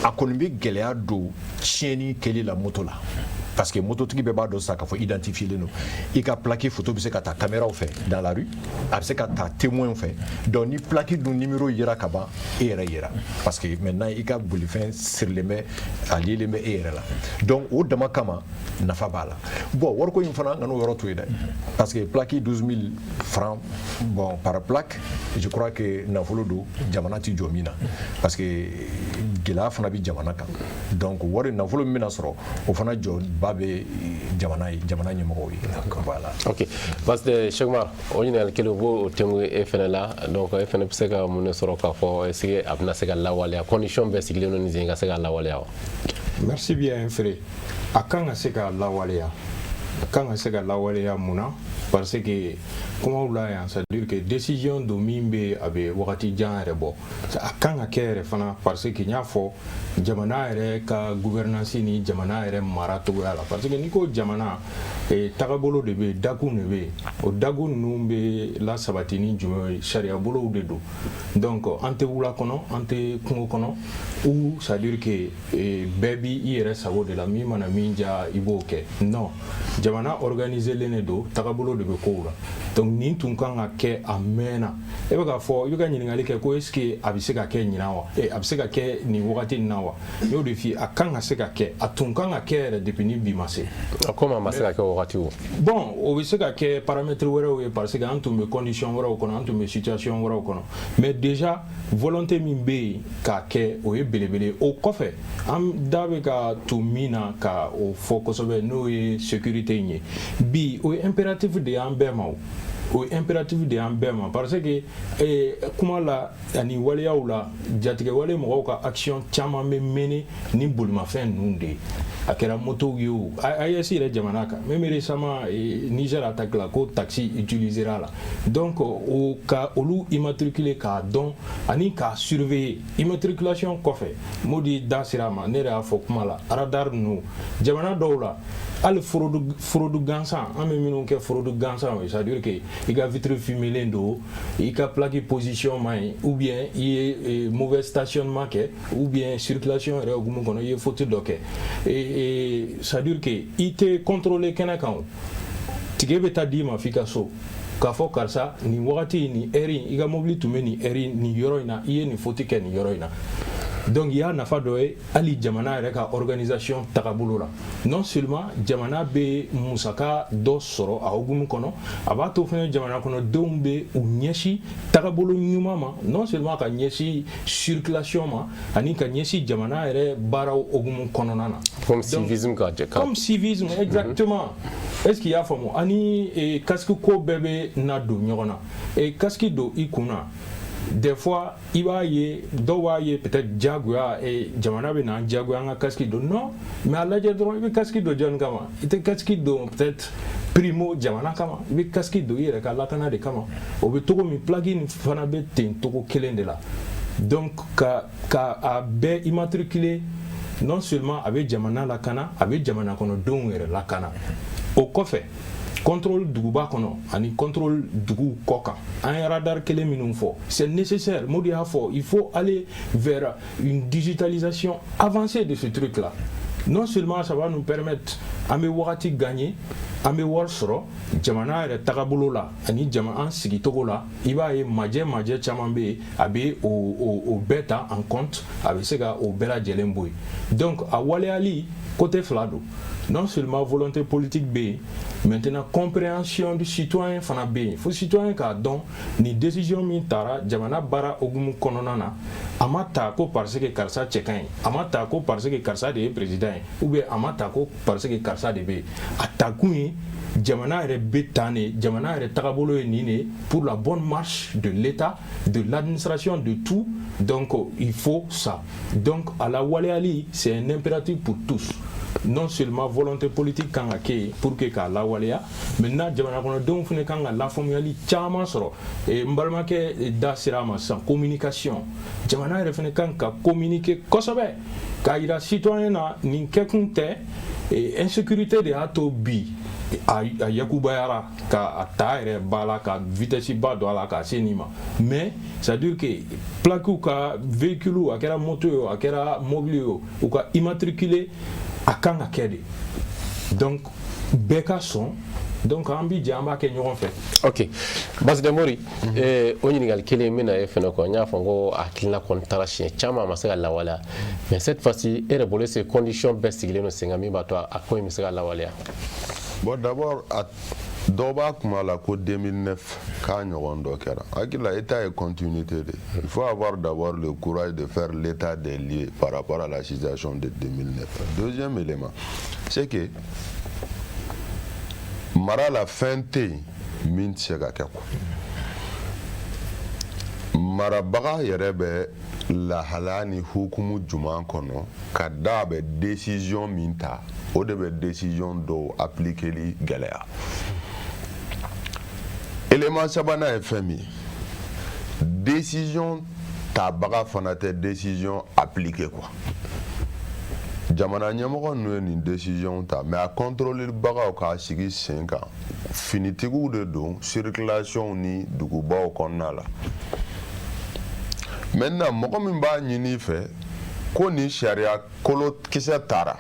a kɔni bɛ gɛlɛya don tiɲɛni kɛli la moto la parce que mototigi bɛɛ b'a dɔn sa k'a fɔ identifielen don i ka plaque photo bɛ se ka ta caméraw fɛ dans la rue a bɛ se ka ta témoins fɛ donc ni plaque dun numéro yera ka ban e yɛrɛ yera parce que maintenant i ka bolifɛn sirilen bɛ a lielen bɛ e yɛrɛ la donc o dama kama nafa b'a la bon wariko in fana an kan'o yɔrɔ to yen dɛ parce que plaque 12 000 francs bon par plaque je crois que nafolo don jamana tɛ jɔ min na parce que gɛlɛya fana bɛ jamana kan donc wari nafolo min bɛna sɔrɔ o fana jɔ ba bɛ jamana ɲɛmɔgɔw ye voilà. ok parce que Cheikh Umar o ɲininkali kelen o b'o tɛnku e fana la donc e fana bɛ se ka mun de sɔrɔ k'a fɔ est ce que a bɛna se ka lawaleya condition bɛɛ sigilen don nin sen ka se ka lawaleya wa. merci bien frère a kan ka se ka lawaleya mun na parce que kumaw la yan c'est à dire que décision do min bɛ a bɛ wagati jan yɛrɛ bɔ a kan ka kɛ yɛrɛ fana parce que n y'a fɔ jamana yɛrɛ ka gouvernance ni jamana yɛrɛ mara cogoya la parce que n'i ko jamana tagabolo de bɛ yen dakun de bɛ yen o dakun ninnu bɛ lasabati ni jumɛn ye sariya bolow de don donc an tɛ wula kɔnɔ an tɛ kungo kɔnɔ ou c'est à dire que bɛɛ b'i yɛrɛ sago de la min mana min ja i b'o kɛ non jamana organisé len de don tagabolo de bɛ kow la donc nin tun kan ka kɛ a mɛnna e bɛ k'a fɔ i bɛ ka ɲininkali kɛ ko est-ce que a bɛ se ka kɛ ɲinan wa a bɛ se ka kɛ nin wagati nin na wa n y'o de f'i ye a kan ka se ka kɛ a tun kan ka kɛ yɛrɛ depuis ni bi ma se comment a ma se ka kɛ o wagati o bon o bɛ se ka kɛ paramètre wɛrɛw ye parce que an tun bɛ condition wɛrɛw kɔnɔ an tun bɛ situation wɛrɛw kɔnɔ mais déjà volonté min bɛ yen k'a kɛ o ye belebele o kɔfɛ an da bɛ ka to min na ka o fɔ kosɛbɛ n'o ye sécurité in ye bi o ye impératif de y'an bɛɛ ma o ye impératif de y'an bɛɛ ma parce que kuma la ani waleyaw la jatigɛ wale mɔgɔw ka action caman bɛ mené ni bolimafɛn ninnu de ye a kɛra motow ye o AES yɛrɛ jamana kan même récemment Niger attaque la ko taxi utilisera la donc o ka olu immatriculer k'a dɔn ani k'a surveiller immatriculation kɔfɛ Modi da sera ma ne yɛrɛ y'a fɔ kuma la radar ninnu jamana dɔw la hali forodi gansan an bɛ minnu kɛ forodi gansan c'est à dire que i ka vitre fumelen don i ka plaque position ma ɲi ou bien i ye mauvais stationnement kɛ ou bien circulation yɛrɛ hukumu kɔnɔ i ye faute dɔ kɛ c'est à dire que i tɛ contrôler kɛnɛ kan o tige bɛ taa d'i ma f'i ka so k'a fɔ karisa nin wagati nin heure i ka mobili tun bɛ nin heure nin yɔrɔ in na i ye nin faute kɛ nin yɔrɔ in na donc il y a nafa dɔ ye hali jamana yɛrɛ ka organisation tagabolo la non seulement jamana bɛ musaka dɔ sɔrɔ a hukumu kɔnɔ a b'a to fɛnɛ jamana kɔnɔdenw bɛ u ɲɛsin tagabolo ɲuman ma non seulement ka ɲɛsin circulation ma ani ka ɲɛsin jamana yɛrɛ baaraw hukumu kɔnɔna na comme civisme ka jɛ comme civisme exactement est-ce qu'il y a faamu ani casque ko bɛɛ bɛ na don ɲɔgɔn na casque don i kunna des fois i b'a ye dɔw b'a ye peut-être diyagoya jamana bɛ na diyagoya an ka casque don non mais a lajɛ dɔrɔn i bɛ casque don jɔnni kama i tɛ casque don peut-être primo jamana kama i bɛ casque don i yɛrɛ ka lakana de kama o bɛ cogo min plaque nin fana bɛ ten cogo kelen de la donc ka a bɛɛ immatriculer non seulement a bɛ jamana lakana a bɛ jamana kɔnɔdenw yɛrɛ lakana o kɔfɛ contrôle duguba kɔnɔ ani contrôle dugu kɔ kan an ye radar kelen minnu fɔ c'est nécessaire Modi y'a fɔ il faut aller vers une digitalisation avancée de ce truc là non seulement ça va nous permettre an bɛ wagati gagner an bɛ wari sɔrɔ jamana yɛrɛ tagabolo la ani an sigicogo la i b'a ye majɛ caman bɛ yen a bɛ o bɛɛ ta en compte a bɛ se ka o bɛɛ lajɛlen bɔ yen donc a waleyali côté fila don non seulement volonté politique bɛ yen maintenant compréhension du citoyen fana bɛ yen fo citoyen k'a dɔn ni décision min taara jamana baara hukumu kɔnɔna na a ma ta ko parce que karisa cɛ ka ɲi a ma ta ko parce que karisa de ye président ye ou bien a ma ta ko parce que karisa de bɛ yen a ta kun ye jamana yɛrɛ bɛ tan de jamana yɛrɛ tagabolo ye nin de pour la bonne marche de l'État de l'administration de tout donc il faut ça donc à la waleyali c'est un impératif pour tous non seulement volonté politique kan ka kɛ pour que k'a lawaleya maintenant jamana kɔnɔdenw fana kan ka lafaamuyali caman sɔrɔ n balimakɛ da sera a ma sisan communication jamana yɛrɛ fana kan ka communiquer kosɛbɛ k'a yira citoyen na nin kɛkun tɛ insécurité de y'a to bi a yakubayara k'a ta yɛrɛ ba la ka vitesse ba don a la k'a se nin ma mais c'est à dire que plaque ka véhicule a kɛra moto ye a kɛra mobile ye u ka immatriculer a kan ka kɛ de donc bɛɛ ka sɔn donc an bi jɛ an b'a kɛ ɲɔgɔn fɛ ok Basde Mori o ɲininkali kelen min na e fɛnɛ kɔ n y'a fɔ ko hakilina kɔni taara siɲɛ caman a ma se ka lawaleya mais cette fois-ci e yɛrɛ bolo se condition bɛɛ sigilen don sen kan min b'a to a ko in bɛ se ka lawaleya bon d'abord dɔw b'a kuma la ko 2009 k'a ɲɔgɔn dɔ kɛra hakili la état ye continuité de il faut avoir d'abord le courage de faire l'état des lieux par rapport à la situation de 2009 deuxième élément c'est que mara la fɛn tɛ yen min tɛ se ka kɛ quoi marabaga yɛrɛ bɛ lahalaya ni hukumu jumɛn kɔnɔ ka da a bɛ décision min ta o de bɛ décision dɔw appliquer gɛlɛya élément sabanan ye fɛn min ye décision tabaga fana tɛ décision appliquer quoi jamana ɲɛmɔgɔ ninnu ye nin décision ta mais a contrôler bagaw k'a sigi sen kan finitigiw de don circulation ni dugubaw kɔnɔna la maintenant mɔgɔ min b'a ɲini fɛ ko nin sariya kolokisɛ taara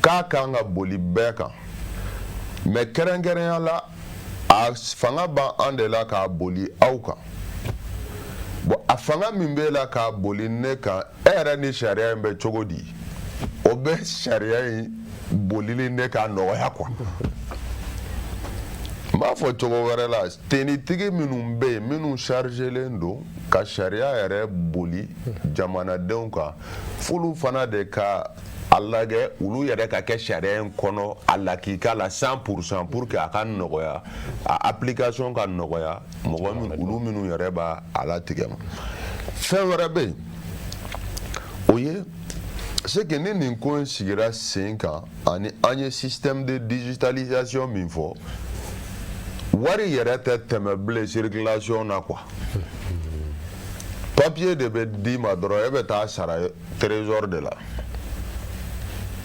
k'a kan ka boli bɛɛ kan mais kɛrɛnkɛrɛnya la a fanga ba an de la k'a boli aw kan bon a fanga min b'e la k'a boli ne kan e yɛrɛ ni sariya in bɛ cogo di o bɛ sariya in bolili ne k'a nɔgɔya quoi n b'a fɔ cogo wɛrɛ la tenitigi minnu bɛ yen minnu chargelen don ka sariya yɛrɛ boli jamanadenw kan f'olu fana de ka a lajɛ olu yɛrɛ ka kɛ sariya in kɔnɔ a lakika la 100% pour que a ka nɔgɔya a application ka nɔgɔya mɔgɔ min olu minnu yɛrɛ b'a a latigɛ ma fɛn wɛrɛ bɛ yen o ye c'est que ni nin ko in sigira sen kan ani an ye système de digitalisation min fɔ wari yɛrɛ tɛ tɛmɛ bilen circulation na quoi papier de bɛ d'i ma dɔrɔn e bɛ taa sara trésor de la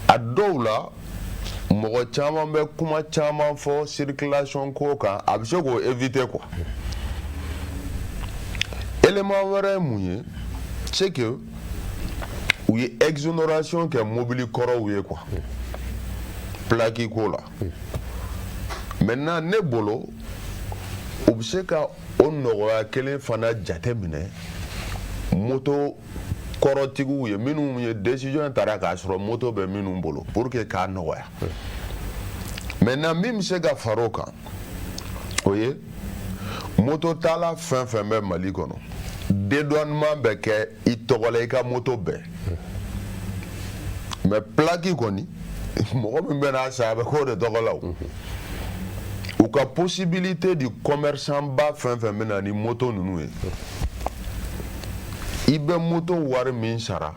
a dɔw la mɔgɔ caman bɛ kuma caman fɔ circulation ko kan a bɛ se k'o éviter quoi élément wɛrɛ ye mun ye c'est que u ye exonération kɛ mobili kɔrɔw ye quoi plaque ko la maintenant ne bolo u bɛ se ka o nɔgɔya kelen fana jate minɛ moto kɔrɔtigiw ye minnu ye décision tara k'a sɔrɔ moto bɛ minnu bolo pour que k'a nɔgɔya maintenant min bɛ se ka far'o kan o ye moto tala fɛn fɛn bɛ Mali kɔnɔ dédouanement bɛ kɛ i tɔgɔ la i ka moto bɛɛ mais plaque kɔni mɔgɔ min bɛ n'a san a bɛ k'o de tɔgɔ la o u ka possibilité di commerçant ba fɛn fɛn bɛ na ni moto ninnu ye i bɛ moto wari min sara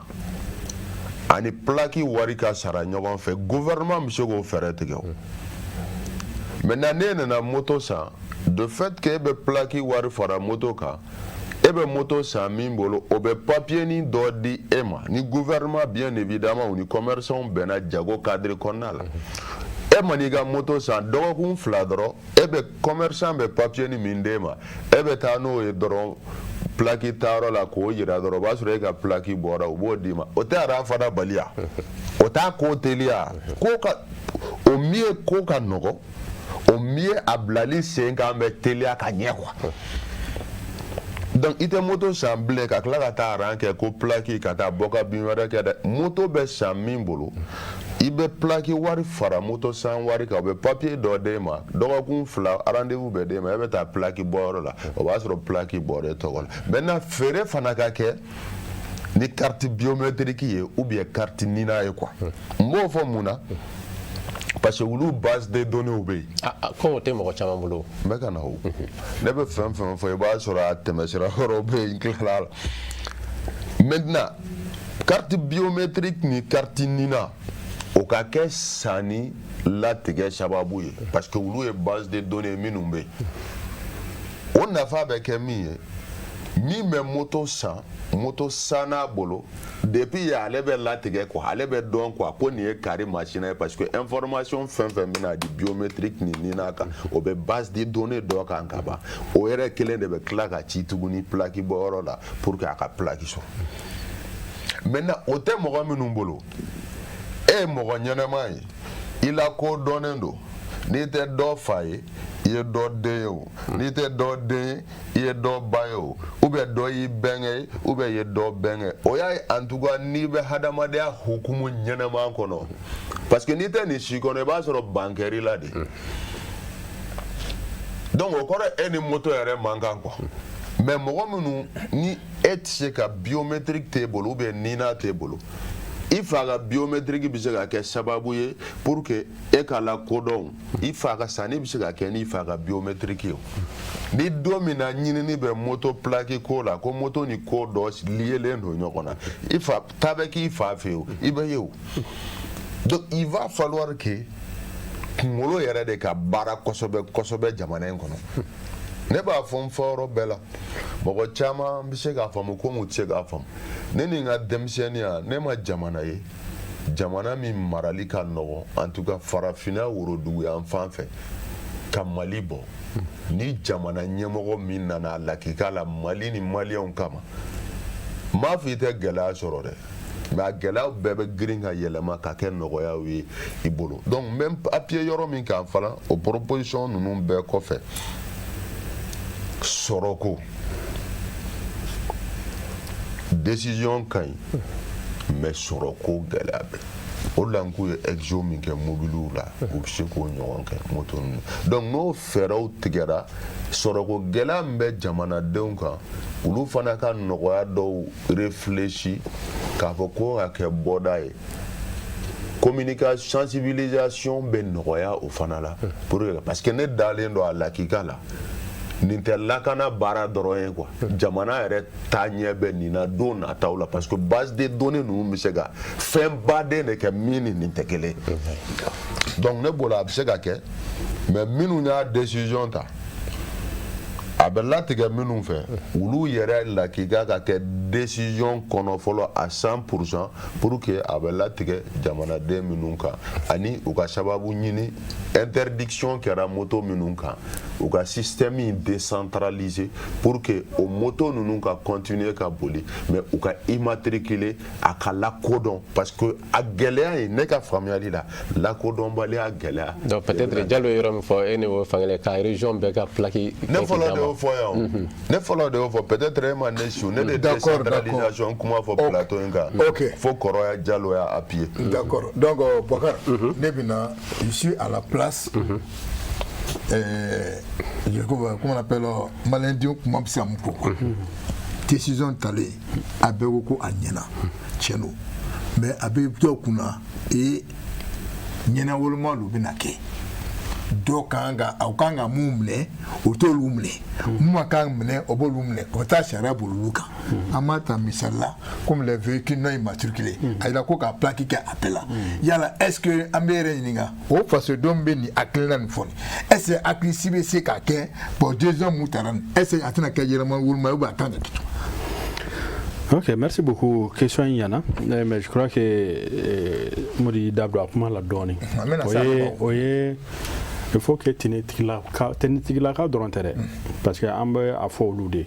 ani plaque wari ka sara ɲɔgɔn fɛ gouvernement bɛ se k'o fɛɛrɛ tigɛ o maintenant ne nana moto san de fait que e bɛ plaque wari fara moto kan e bɛ moto san min bolo o bɛ papier ni dɔ di e ma ni gouvernement bien évidemment ni commerçant bɛnna jago cadre kɔnɔna la e ma n'i ka moto san dɔgɔkun 2 dɔrɔn e bɛ commerçant bɛ papier ni min d'e ma e bɛ taa n'o ye dɔrɔn plaque taayɔrɔ la k'o yira dɔrɔn o b'a sɔrɔ e ka plaque bɔra u b'o d'i ma o tɛ ara fana baliya o t'a ko teliya ko ka o min ye ko ka nɔgɔ o min ye a bilali sen kan bɛ teliya ka ɲɛ quoi donc i tɛ moto san bilen ka tila ka taa aran kɛ ko plaque ka taa bɔ ka bin wɛrɛ kɛ dɛ moto bɛ san min bolo i bɛ plaque wari fara moto san wari kan o bɛ papier dɔ d'e ma dɔgɔkun 2 rendez-vous bɛ d'e ma e bɛ taa plaque bɔyɔrɔ la o b'a sɔrɔ plaque bɔra e tɔgɔ la maintenant feere fana ka kɛ ni carte biométrique ye ou bien carte nina ye quoi n b'o fɔ mun na parce que olu base de données bɛ yen ko o tɛ mɔgɔ caman bolo n bɛ ka na o ne bɛ fɛn fɛn fɔ i b'a sɔrɔ a tɛmɛsira yɔrɔ bɛ yen n tilala la maintenant carte biométrique ni carte nina o ka kɛ sanni latigɛ sababu ye parce que olu ye base de données minnu bɛ yen o nafa bɛ kɛ min ye min bɛ moto san n'a bolo depuis ale bɛ latigɛ quoi ale bɛ dɔn quoi ko nin ye kari machine ye parce que information fɛn fɛn bɛna di biométrique ni nina kan o bɛ base de données dɔ kan ka ban o yɛrɛ kelen de bɛ tila ka ci tuguni plaque bɔyɔrɔ la pour que a ka plaque sɔrɔ maintenant o tɛ mɔgɔ minnu bolo e ye mɔgɔ ɲɛnɛma ye i la ko dɔnnen don n'i tɛ dɔ fa ye i ye dɔ den ye o n'i tɛ dɔ den ye i ye dɔ ba ye o ou bien dɔ y'i bɛnkɛ ye ou bien i ye dɔ bɛnkɛ o y'a ye en tout cas n'i bɛ hadamadenya hukumu ɲɛnɛma kɔnɔ parce que n'i tɛ nin si kɔnɔ i b'a sɔrɔ ban kɛr'i la de donc o kɔrɔ e ni moto yɛrɛ man kan quoi mais mɔgɔ minnu ni e tɛ se ka biométrique t'e bolo ou bien nina t'e bolo i fa ka biométrique bɛ se ka kɛ sababu ye pour que e ka lakodɔn i fa ka sanni bɛ se ka kɛ n'i fa ka biométrique ye ni don min na ɲinini bɛ moto plaque ko la ko moto ni ko dɔ liélen don ɲɔgɔn na i fa ta bɛ k'i fa fɛ o i bɛ ye o donc il va falloir que kunkolo yɛrɛ de ka baara kosɛbɛ kosɛbɛ jamana in kɔnɔ ne b'a fɔ n fɔyɔrɔ bɛɛ la mɔgɔ caman bɛ se k'a faamu ko mun tɛ se k'a faamu ne ni n ka denmisɛnninya ne ma jamana ye jamana min marali ka nɔgɔn en tout cas farafinna worodugu yan fan fɛ ka Mali bɔ ni jamana ɲɛmɔgɔ min nana a lakika la Mali ni maliyɛnw kama n m'a fɔ i tɛ gɛlɛya sɔrɔ dɛ mais a gɛlɛyaw bɛɛ bɛ girin ka yɛlɛma ka kɛ nɔgɔyaw ye i bolo donc même papier yɔrɔ min kan fana o proposition ninnu bɛɛ kɔfɛ sɔrɔko décision ka ɲi mais sɔrɔko gɛlɛya bɛ o de la n k'u ye exo min kɛ mobiliw la u bɛ se k'o ɲɔgɔn kɛ moto ninnu donc n'o fɛɛrɛw tigɛra sɔrɔko gɛlɛya min bɛ jamanadenw kan olu fana ka nɔgɔya dɔw réfléchi k'a fɔ ko ka kɛ bɔda ye communication sensibilisation bɛ nɔgɔya o fana la pour que parce que ne dalen don a lakika la nin tɛ lakana baara dɔrɔn ye quoi jamana yɛrɛ taaɲɛ bɛ nin na don nataw la parce que base de données ninnu bɛ se ka fɛn baden de kɛ min ni nin tɛ kelen donc ne bolo a bɛ se ka kɛ mais minnu y'a décision ta a bɛ latigɛ minnu fɛ olu yɛrɛ lakika ka kɛ décision kɔnɔ fɔlɔ à 100% pour que a bɛ latigɛ jamanaden minnu kan ani u ka sababu ɲini interdiction kɛra moto minnu kan u ka système in décentralisé pour que o moto ninnu ka continuer ka boli mais u ka immatriculer a ka lakodɔn parce que a gɛlɛya in ne ka faamuyali la lakodɔnbaliya gɛlɛya donc peut-être Diallo yɔrɔ min fɔ e ne y'o fangele ka région bɛɛ ka plaque ne fɔlɔ de y'o fɔ yan ne fɔlɔ de y'o fɔ peut-être e ma ne su ne de décentralisation kuma fɔ plateau in kan fo kɔrɔya Diallo y'a appuyé d'accord donc Bokar ne bɛna je suis à la place comment on appelle malendien kuma bɛ se ka mun fɔ quoi décision talen a bɛɛ ko a ɲɛna tiɲɛ don mais a bɛ dɔw kunna ɲɛnawoloma dɔ bɛna kɛ dɔw kan ka aw kan ka mun minɛ o t'olu minɛ mun ma kan minɛ o b'olu minɛ o taa sariya b'olu kan an b'a ta misali la comme les véhicules non immatriculés a yira ko ka plaque kɛ a bɛɛ la yala est ce que an bɛ yɛrɛ ɲininka o fasodenw bɛ nin hakilina nin fɔ nin est ce que hakilisi bɛ se ka kɛ bon décision mun taara nin est ce que a tɛna kɛ yɛlɛma woloma ou bien a kan ka kɛ cogo. Ok, merci beaucoup. Question Yana, mais je crois que Modi Dabdo a pas la donné. Il faut que Ténétigla ka dɔrɔn tɛ dɛ parce que an bɛ a fɔ olu de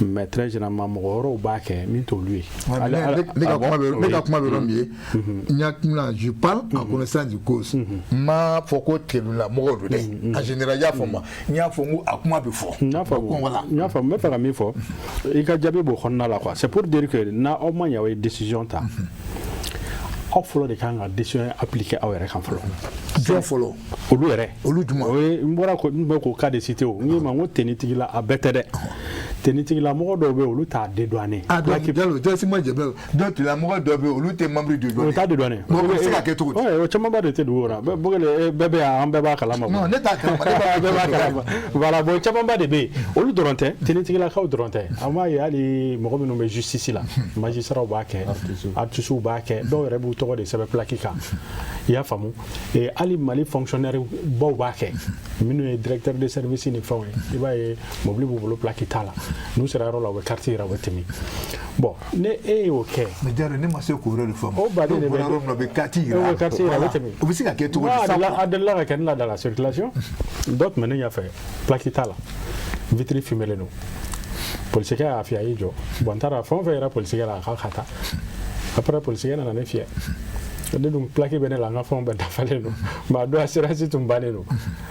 mais très généralement mɔgɔ wɛrɛw b'a kɛ min t'olu ye. Ne ka kuma bɛ yɔrɔ min ye n y'a kuma je parle en connaissance de cause n m'a fɔ ko tigɛlula mɔgɔw don dɛ en général y'a fɔ ma n y'a fɔ n ko a kuma bɛ fɔ. n y'a fɔ n bɛ fɛ ka min fɔ i ka jaabi b'o kɔnɔna la quoi c'est pour dire que n'aw ma ɲɛ aw ye décision ta. Aw fɔlɔ de kan ka décision appliquer aw yɛrɛ kan fɔlɔ. Jɔn fɔlɔ olu yɛrɛ olu juma o ye n bɔra ko n bɛ k'o cas de citer o n k'i ma n ko tenitigila a bɛɛ tɛ dɛ tenitigila mɔgɔ dɔw bɛ yen olu t'a dédouaner. donc Diallo jɔsima jɛbɛ donc tigilamɔgɔ dɔw bɛ yen olu tɛ membre de douane. o t'a dédouaner. o bɛ se ka kɛ cogo di. o camanba de tɛ dugu kɔnɔ bɛɛ bɛ yan an bɛɛ b'a kalama. non ne t'a kalama bɛɛ b'a kalama voilà bon camanba de bɛ yen olu dɔrɔn tɛ tenitigilakaw dɔrɔn tɛ an b'a ye hali mɔgɔ minnu bɛ justice la magistrats b'a kɛ artistes b'a kɛ dɔw yɛrɛ b'u tɔgɔ de sɛbɛn plaque kan i y'a faamu hali Mali fonctionnaire baw b'a kɛ minnu ye directeur de service ni fɛnw ye i b'a ye mobili b'u bolo plaque t'a la n'u sera yɔrɔ la u bɛ carte yira u bɛ tɛmɛ bon ne e y'o kɛ. mais Diallo ne ma se k'o yɔrɔ de faamu. o baden de bɛ yɔrɔ min na u bɛ carte yira u bɛ carte yira u bɛ tɛmɛ. o bɛ se ka kɛ cogo di. a delila ka kɛ ne la dans la circulation dɔ tɛmɛnen ɲɛfɛ plaque t'a la vitre fumelen don polisikɛ y'a fiyɛ a y'i jɔ bon n taara fɛn o fɛn yɛrɛ polisikɛ la a k'a ka taa après polisikɛ nana ne fiyɛ. ne dun plaque bɛ ne la n ka fɛnw bɛɛ dafalen don mais a don assurance tun bannen don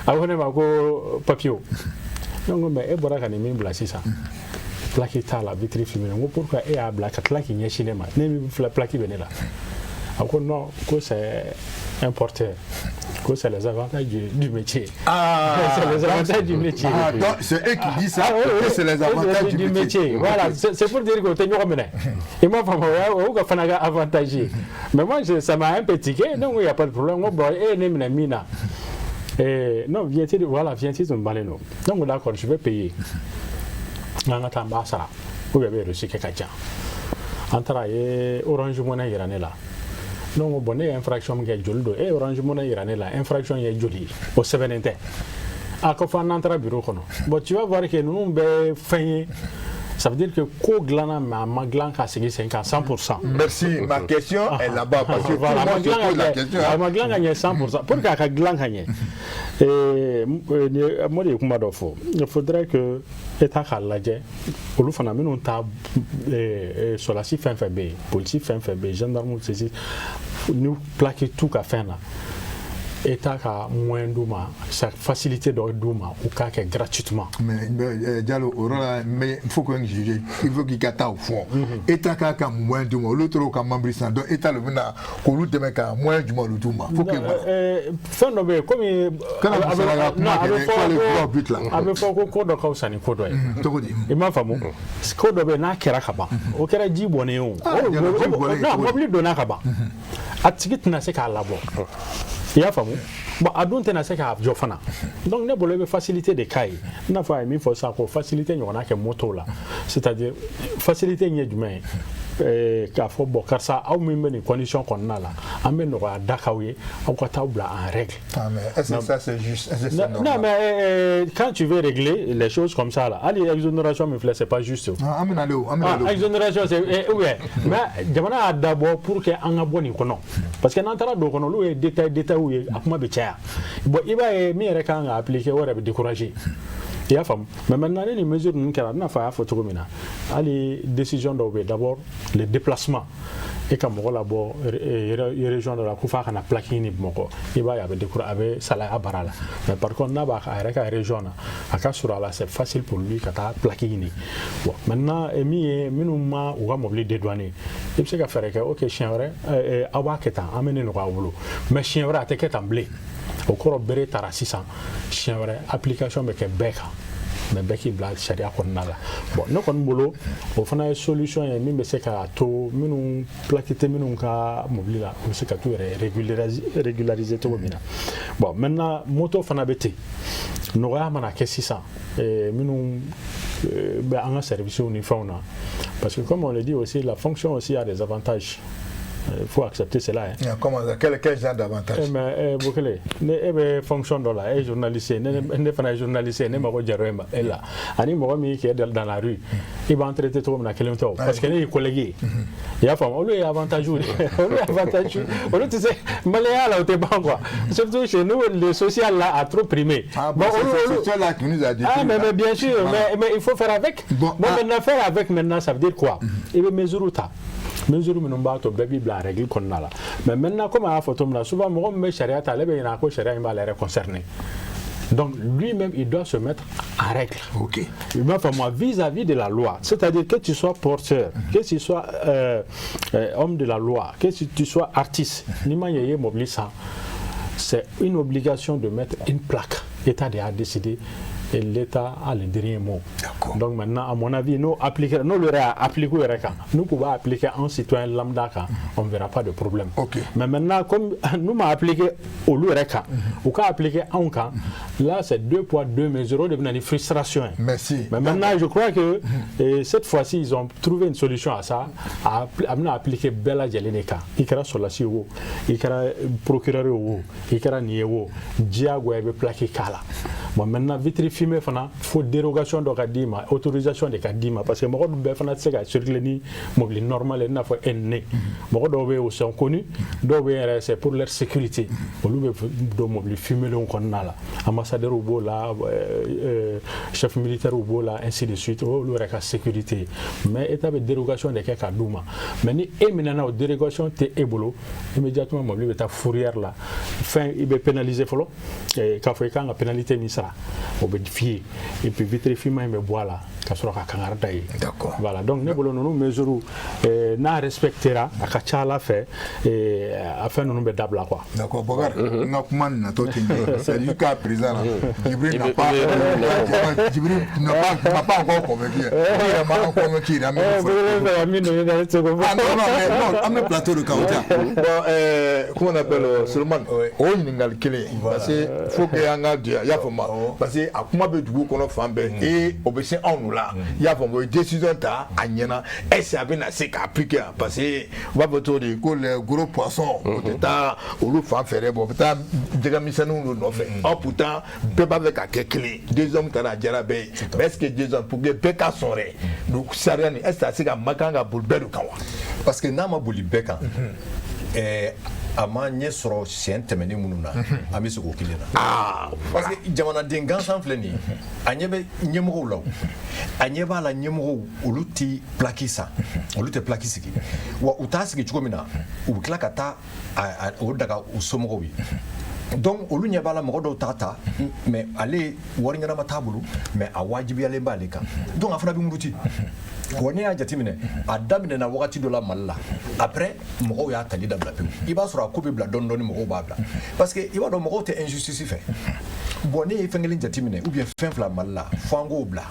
a ko ne ma ko papier ne ko mais e bɔra ka nin min bila sisan plaque t'a la vitre fumée n ko pourquoi e y'a bila ka tila k'i ɲɛsin ne ma ne min filɛ plaque bɛ ne la a ko non ko c'est importé que c'est les avantages du métier. C'est les avantages du métier. Donc c'est eux qui disent ça, que c'est les avantages du métier. Voilà, c'est pour dire que tu es il m'a fait un avantage. Mais moi, ça m'a un peu tiqué, donc il n'y a pas de problème. Non, viens-tu, voilà, viens-tu me balayer. Donc d'accord, je vais payer. Ou bien reçu quelqu'un. Entre Orange Money et là. Non, bon, infraction qui est jolie, et Orange Money est là, infraction est jolie, au 70. À quoi faire un bureau. Bon, tu vas voir que nous avons fait ça veut dire que ko glana ma glan ka sigi 100%. Merci, ma question est là-bas parce que voilà, tout le monde pose la question. Ma glan ka 100%. Pour ka glan ka nye. Et moi de kuma do fo. Il faudrait que état ka lajɛ olu fana minnu ta solasi fɛn fɛn bɛ yen polisi fɛn fɛn bɛ yen gendarme sisi ni plaqué tout ka fɛn na état ka moyen d'u ma sa facilité dɔ d'u ma u k'a kɛ gratuitement. Mais Diallo o yɔrɔ la mais il faut qu'on juge il faut qu'il ka taa au fond état k'a ka moyen d'u ma olu tora u ka membre san donc état le bɛna k'olu dɛmɛ ka moyen jumɛn olu d'u ma. faut que fɛn dɔ bɛ yen komi a bɛ fɔ ko ko dɔ ka fisa ni ko dɔ ye. cogo di. I m'a faamu ko dɔ bɛ yen n'a kɛra ka ban o kɛra ji bɔnnen ye o. non mobili donna ka ban a tigi tɛna se k'a labɔ. I y'a faamu bon a dun tɛna se k'a jɔ fana donc ne bolo i bɛ facilité de k'a ye i n'a fɔ a ye min fɔ sisan ko facilité ɲɔgɔnna kɛ moto la c'est-à-dire facilité in ye jumɛn ye k'a fɔ bon karisa aw min bɛ nin condition kɔnɔna la an bɛ nɔgɔya da k'aw ye aw ka t'aw bila en règle. Ah mais est-ce que ça c'est juste est-ce que c'est normal? Non mais quand tu veux régler les choses comme ça là hali exonération min filɛ c'est pas juste. an bɛna ale o an bɛna ale o. Exonération c'est ouais mais jamana y'a dabɔ pour que an ka bɔ nin kɔnɔ parce que n'an taara don kɔnɔ olu ye détail ye a kuma bɛ caya bon i b'a ye min yɛrɛ kan ka appliquer o yɛrɛ bɛ décourager. I y'a faamu mais maintenant ni mesure ninnu kɛra i n'a fɔ a y'a fɔ cogo min na hali décision dɔw bɛ yen d'abord les déplacements e ka mɔgɔ labɔ région dɔ la ko f'a kana plaque ɲini Bamakɔ i b'a ye a bɛ décourager a bɛ salaya baara la mais par contre n'a b'a a yɛrɛ ka région na a ka sɔrɔ a la c'est facile pour lui ka taa plaque ɲini bon maintenant min ye minnu ma u ka mobili dédouaner i bɛ se ka fɛɛrɛ kɛ ok siɲɛ wɛrɛ aw b'a kɛ tan an bɛ ne nɔgɔya aw bolo mais siɲɛ wɛrɛ a tɛ kɛ tan bilen o kɔrɔ bere taara sisan siɲɛ wɛrɛ application bɛ kɛ bɛɛ kan mais bɛɛ k'i bila sariya kɔnɔna la bon ne kɔni bolo o fana ye solution ye min bɛ se k'a to minnu plaqué tɛ minnu ka mobili la u bɛ se ka t'u yɛrɛ régulariser cogo min na bon maintenant moto fana bɛ ten nɔgɔya mana kɛ sisan minnu bɛ an ka services ni fɛnw na parce que comme on le dit aussi la fonction aussi a des avantages. Il faut accepter cela. Hein. Comment ça? Quel genre d'avantage? Mais Bokele, ne fonction dans la journaliste, ne fana journaliste, ne mago jarrema est là. Ani mago mi qui est dans la rue, il va entrer tout na kelem to parce que les collègues. Il y a femme, on lui avantage, on lui avantage. On lui tu sais, malaya là au te ban quoi. Surtout chez nous le social là a trop primé. Bon, le social là qui nous a dit. Ah mais bien sûr, mais il faut faire avec. Bon, maintenant faire avec maintenant ça veut dire quoi? Il veut mesurer ta. Mesure minnu b'a to bɛɛ b'i bila règle kɔnɔna la mais maintenant comme a y'a fɔ cogo min na souvent mɔgɔ min bɛ sariya ta ale bɛ ɲinɛ ko sariya in b'ale yɛrɛ concerné donc lui-même il doit se mettre en règle. Ok. Il m'a fait moi vis-à-vis de la loi, c'est-à-dire que tu sois porteur, que tu sois homme de la loi, que tu sois artiste, ni ma yeye mobile ça, c'est une obligation de mettre une plaque. L'État a décidé. Et l'État a le dernier mot. Donc maintenant, à mon avis, nous pouvons appliquer un citoyen lambda, on ne verra pas de problème. Okay. Mais maintenant, comme nous m'avons appliqué au Lureka, ou qu'à appliquer un cas, là c'est 2 poids 2 mesures, devenant une frustration. Merci. Mais maintenant, je crois que cette fois-ci, ils ont trouvé une solution à ça, à appliquer Bella Djeleneka. Il y a sur la CIO, il y a procureur, il y a Niéwo, Diago, il y a plaqué Kala. Bon, maintenant, vitri filmé, il faut dérogation de Kadima, autorisation de Kadima, parce que moi, je suis sur les mobiles normal et n'a pas né. Moi, je suis connu, c'est pour leur sécurité. Je suis mobile filmé, ambassadeur au beau là, chef militaire au beau là, ainsi de suite, la sécurité. Mais il y a des dérogations de Kaduma. Mais ni éminent dérogation de Ebolo, immédiatement, mobile est à fourrière là. Fin, il est pénalisé, et quand il y a une pénalité, on peut fier et puis vite film mais voilà ka sɔrɔ ka kangari da ye. D'accord. Voilà donc ne bolo ninnu mesure n'a respectera a ka ca Ala fɛ a fɛn ninnu bɛ dabila quoi. D'accord Bokar n ka kuma nin natɔ ten c'est jusqu'à présent Djibril n'a pas encore convaincu. Il m'a convaincu il a mis non an bɛ plateau de kan o tɛ bon comment on appelle Solomon o ɲininkali kelen parce que faut que an ka diya i y'a faamu parce que a kuma bɛ dugu kɔnɔ fan bɛɛ et o bɛ se anw là il y a une décision ta a ɲɛna est-ce a bɛna se k'a appliquer parce que on va dire que les gros poissons o tɛ taa olu fan fɛ dɛ bon o bɛ taa jɛgɛmisɛnninw de nɔfɛ pourtant bɛɛ b'a fɛ ka kɛ kelen deux hommes taara a diyara bɛɛ ye mais est-ce que deux hommes pour que bɛɛ ka sɔn dɛ donc sariya nin est-ce que a se ka ma kan ka boli bɛɛ de kan wa parce que n'a ma boli bɛɛ kan a ma ɲɛ sɔrɔ siɲɛ tɛmɛnen minnu na an bɛ se k'o kelen na parce que jamanaden gansan filɛ nin ye a ɲɛ bɛ ɲɛmɔgɔw la a ɲɛ b'a la ɲɛmɔgɔw olu tɛ pilaki san olu tɛ pilaki sigi wa u t'a sigi cogo min na u bɛ tila ka taa o daga u somɔgɔw ye donc olu ɲɛ b'a la mɔgɔ dɔw t'a ta mais ale wari ɲɛnama t'a bolo mais a wajibiyalen b'ale kan donc a fana bɛ muruti wa ne y'a jateminɛ a daminɛna wagati dɔ la Mali la après mɔgɔw y'a tali dabila pewu i b'a sɔrɔ a ko bɛ bila dɔɔni dɔɔni mɔgɔw b'a bila parce que i b'a dɔn mɔgɔw tɛ injustice fɛ bon ne ye fɛn kelen jateminɛ ou bien fɛn fila Mali la fo an k'o bila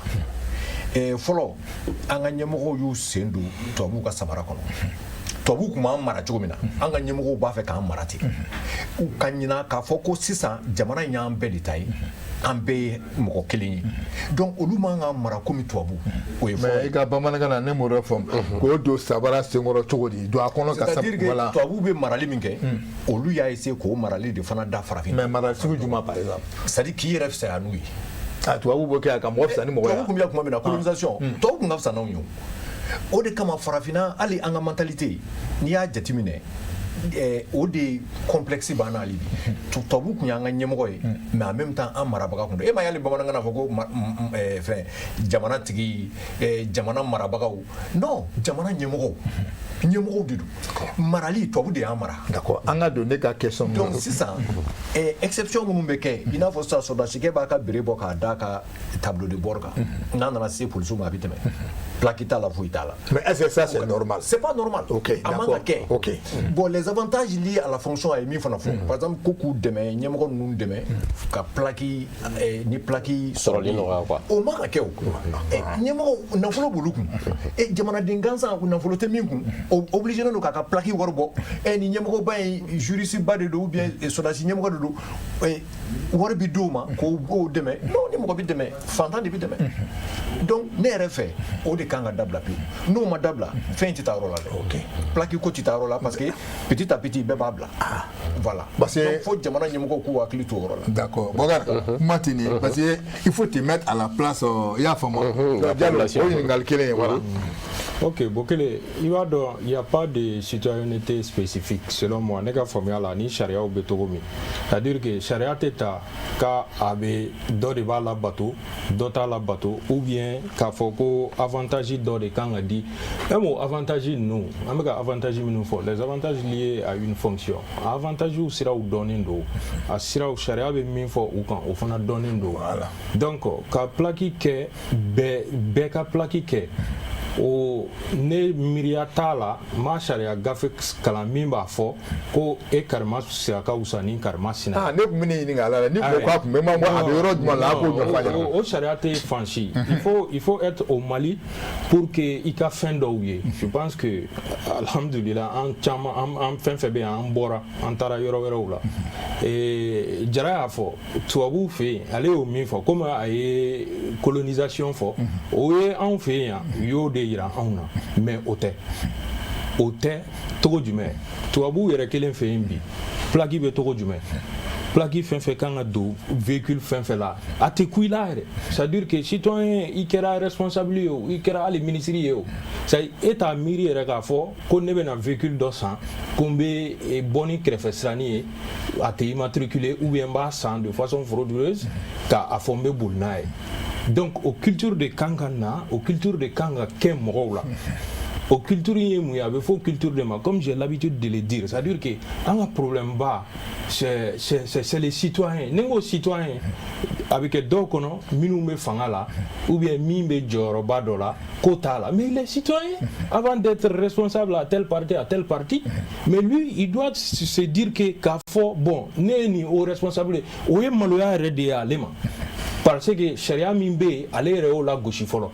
fɔlɔ an ka ɲɛmɔgɔw y'u sen don tubabuw ka samara kɔnɔ tubabuw kun b'an mara cogo min na an ka ɲɛmɔgɔw b'a fɛ k'an mara ten u ka ɲina k'a fɔ ko sisan jamana in y'an bɛɛ de ta ye an bɛɛ ye mɔgɔ kelen ye donc olu man ka mara komi tubabu o ye fɔ mais i ka bamanankan na ne m'o dɔ faamu k'o don sabara senkɔrɔ cogo di don a kɔnɔ ka c'est-à-dire que tubabuw bɛ marali min kɛ olu y'a essayer k'o marali de fana da farafin mais mara sugu jumɛn par exemple c'est-à-dire k'i yɛrɛ fisaya n'u ye tubabuw b'o kɛ a ka mɔgɔ fisaya ni mɔgɔ ye tubabuw kun bɛ kuma min na colonisation tubabuw kun ka fisa n'anw ye o de kama farafinna hali an ka mentalité n'i y'a jateminɛ o de complexe b'an n'ale bi tubabu kun y'an ka ɲɛmɔgɔ ye mais en même temps an marabaga kun don e ma y'ale bamanankan na fɔ ko fɛn jamana tigi jamana marabagaw non jamana ɲɛmɔgɔw de don marali tubabu de y'an mara d'accord an ka don ne ka question donc sisan exception minnu bɛ kɛ i n'a fɔ sisan sodasikɛ b'a ka bere bɔ k'a d'a ka tableau de bord kan n'a nana se polisiw ma a bɛ tɛmɛ plaque t'a la foyi t'a la mais est-ce que ça c'est normal c'est pas normal ok a man ka kɛ ok bon les avantages liés à la fonction a ye min fana fɔ par exemple ko k'u dɛmɛ ɲɛmɔgɔ ninnu dɛmɛ ka plaque ni plaque sɔrɔli nɔgɔya quoi o man ka kɛ o ɲɛmɔgɔ nafolo b'olu kun jamanaden gansan nafolo tɛ min kun obligé don k'a ka plaque wari bɔ ni ɲɛmɔgɔba in juriste ba de don ou bien sɔrɔdasi ɲɛmɔgɔ de don wari bi d'o ma k'o dɛmɛ non ni mɔgɔ bi dɛmɛ fantan de bi dɛmɛ donc ne yɛrɛ fɛ o de kan ka dabila pewu n'o ma dabila fɛn tɛ taa yɔrɔ la dɛ plaque ko tɛ taa yɔrɔ la parce que petit à petit bɛɛ b'a bila voilà parce que fo jamana ɲɛmɔgɔw k'u hakili to o yɔrɔ la d'accord Bokar kuma tɛ nin parce que il faut te mettre à la place i y'a faamu o ɲininkali kelen ye voilà ok Bokele i b'a dɔn il y a pas de citoyenneté spécifique selon moi ne ka faamuya la ni sariyaw bɛ cogo min c'est-à-dire que sariya tɛ ta ka a bɛ dɔ de b'a labato dɔ t'a labato ou bien k'a fɔ ko avantage dɔ de kan ka di même o avantage ninnu an bɛ ka avantage minnu fɔ les avantages liés à une fonction a avantage siraw dɔnnen don a siraw sariya bɛ min fɔ u kan o fana dɔnnen don donc ka plaque kɛ bɛɛ ka plaque kɛ o ne miiriya t'a la ma sariya gafe kalan min b'a fɔ ko karima sira ka wusa ni karima sina ne tun bɛ ne ɲininka a la ni ko k'a tun bɛ ma bɔ a bɛ yɔrɔ jumɛn la a k'o ɲɛfɔ a ɲɛna o sariya tɛ fan si il faut être au Mali pour que i ka fɛn dɔw ye je pense que alhamdulillah an caman an fɛn fɛn bɛ yan an bɔra an taara yɔrɔ wɛrɛw la Jara y'a fɔ tubabuw fɛ yen ale y'o min fɔ komi a ye colonisation fɔ o ye anw fɛ yen yan u y'o de yira anw na mais o tɛ togo jumɛn tubabuw yɛrɛ kelen fɛ yen bi plaque bɛ togo jumɛn plaque fɛn fɛn kan ka don véhicule fɛn fɛn la a tɛ ku i la yɛrɛ c'est à dire que citoyen i kɛra responsable ye o i kɛra hali ministre ye o c'est e t'a miiri yɛrɛ k'a fɔ ko ne bɛna véhicule dɔ san ko n bɛ bɔ ni kɛrɛfɛ sirani ye a tɛ immatriculé ou bien n b'a san de façon frauduleuse k'a fɔ n bɛ boli n'a ye donc o culture de kan ka na o culture de kan ka kɛ mɔgɔw la o culture ye mun ye a bɛ fɔ culture de ma comme j'ai l'habitude de le dire c'est à dire que an ka problème ba c'est les citoyens ni n ko citoyen a bɛ kɛ dɔw kɔnɔ minnu bɛ fanga la ou bien min bɛ jɔyɔrɔba dɔ la ko t'a la mais les citoyens avant d'être responsable à tel parti mais lui il doit se dire que k'a fɔ bon ne ye nin o responsable o ye maloya yɛrɛ de ye ale ma parce que sariya min bɛ yen ale yɛrɛ y'o la gosi fɔlɔ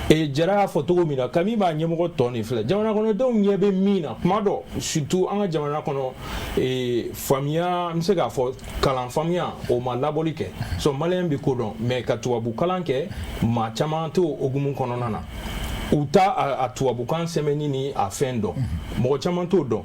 et jara fo to mina kami ba nyemo toni fle jamana kono do nyebe mina mado surtout en jamana kono e famia msega fo kalan famia o ma labolike so malen bi ko don mais ka tuwabu kalan ke ma chamanto ogumun kono nana uta a tuwabu kan semeni ni a fendo mo chamanto don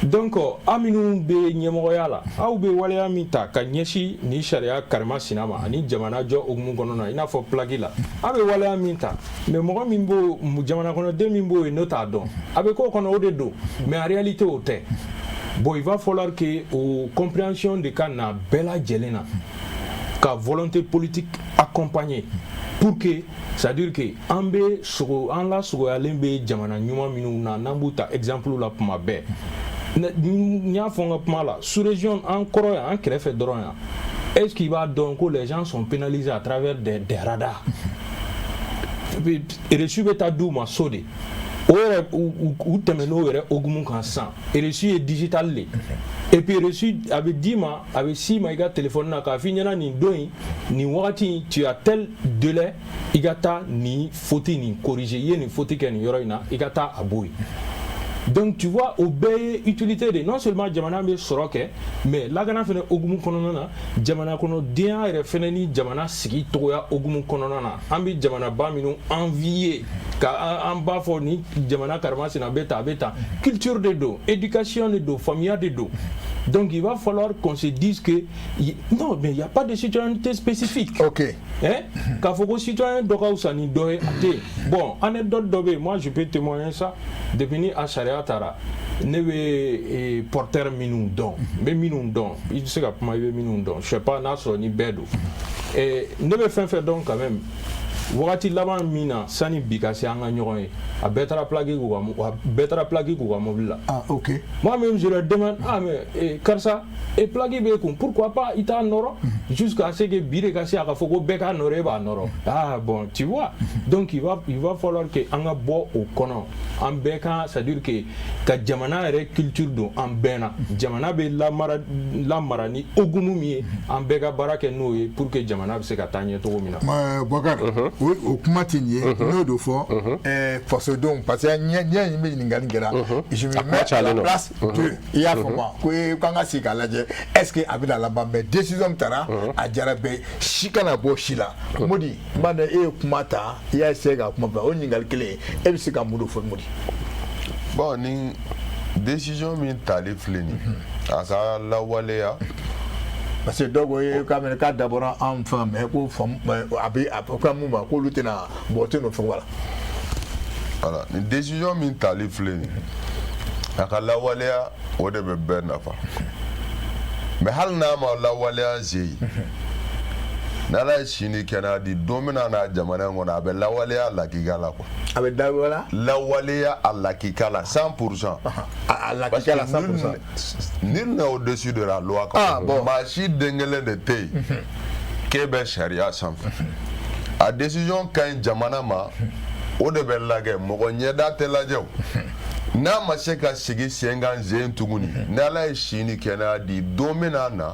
donc aminu be nyemoya la aw be waleya min ta ka ɲɛsi ni sariya karima sinama ani jamana jɔ ogumu kɔnɔ na ina fɔ plagi la a be waleya min ta mais mɔgɔ min bo jamana kɔnɔ den min bo n'o t'a dɔn a be ko kɔnɔ o de don mais en réalité o tɛ bon il va falloir que o compréhension de ka na bɛɛ lajɛlen na ka volonté politique accompagner pour que c'est-à-dire que an be sogo an la sogoyalen be jamana ɲuman minnu na n'an b'u ta exemple la kuma bɛɛ n'y a fond la sous-région en Corée en crève droit est-ce qu'il va donc que les gens sont pénalisés à travers des radars et reçu beta douma sodé ou temeno ere ogumun kan san et reçu est digital et puis reçu avec dima avec si maiga téléphone na ka finyana ni doin ni wakati tu as tel délai igata ni faute ni corriger ni faute ken yoroina igata aboui. Donc tu vois au bay utilité de non seulement jamana be soroke mais la gana fene ogumu konona na jamana kono dia ere fene ni jamana sigi toya ogumu konona na ambi jamana ba minu envier ka en ba fo ni jamana karma sina beta culture de do éducation de do famille de do. Donc il va falloir qu'on se dise que non mais il y a pas de citoyenneté spécifique. OK. Hein? Ka foko citoyen doka usani doé até. Bon, anecdote dobé, moi je peux témoigner ça depuis à Sharia Tara. Nebe porteur minun don. Mais minun don, il sait que moi minun don. Je sais pas naso ni bedo. Et nebe fait donc quand même. Wakati laban mina sani bikasi anga ɲɔgɔn ye a bɛɛ taara plagi k'u ka mobile la. Ah OK. Moi même je leur demande mais karisa et plagi be kun pourquoi pas il t'a nɔrɔ jusqu'à ce que bire ka se a ka fɔ ko bɛɛ ka nɔrɔ e b'a nɔrɔ. Ah bon tu vois donc il va falloir que an ka bɔ o kɔnɔ an bɛɛ kan c'est-à-dire que ka jamana yɛrɛ culture don an bɛɛ na jamana bɛ lamara ni ogumu min ye an bɛɛ ka baara kɛ n'o ye pour que jamana bɛ se ka taa ɲɛ cogo min na. Bokar o kuma tɛ nin ye n'o de fɔ fasodenw parce que ɲɛ in bɛ ɲininkali kɛra je me mets à la place de i y'a faamu ko k'an ka sigi k'a lajɛ est-ce que a bɛna laban mais décision min taara a diyara bɛɛ si kana bɔ si la Modi n b'a dɔn e ye kuma ta i y'a essayé ka kuma bila o ɲininkali kelen e bɛ se ka mun de fɔ Modi. Bon ni décision min tali filɛ nin a ka lawaleya. Parce que dɔw ko ye k'a mɛn k'a dabɔra an fɛ mais ko a bɛ ka mun ma k'olu tɛna bɔ tɛ nɔfɛ wala. Voilà ni décision min tali filɛ nin a ka lawaleya o de bɛ bɛɛ nafa mais hali n'a ma lawaleya se yen n'ala ye sini kɛnɛya di don min na n'a jamana in kɔnɔ a bɛ lawaleya lakika la quoi. A bɛ lawaleya a lakika la 100%. A lakika la 100%. Nul n'est au-dessus de la loi. Bon. Maa si den kelen de tɛ yen k'e bɛ sariya sanfɛ a décision ka ɲi jamana ma o de bɛ lajɛ mɔgɔ ɲɛda tɛ lajɛ o. N'a ma se ka sigi sen kan zen tuguni n'ala ye sini kɛnɛya di don min na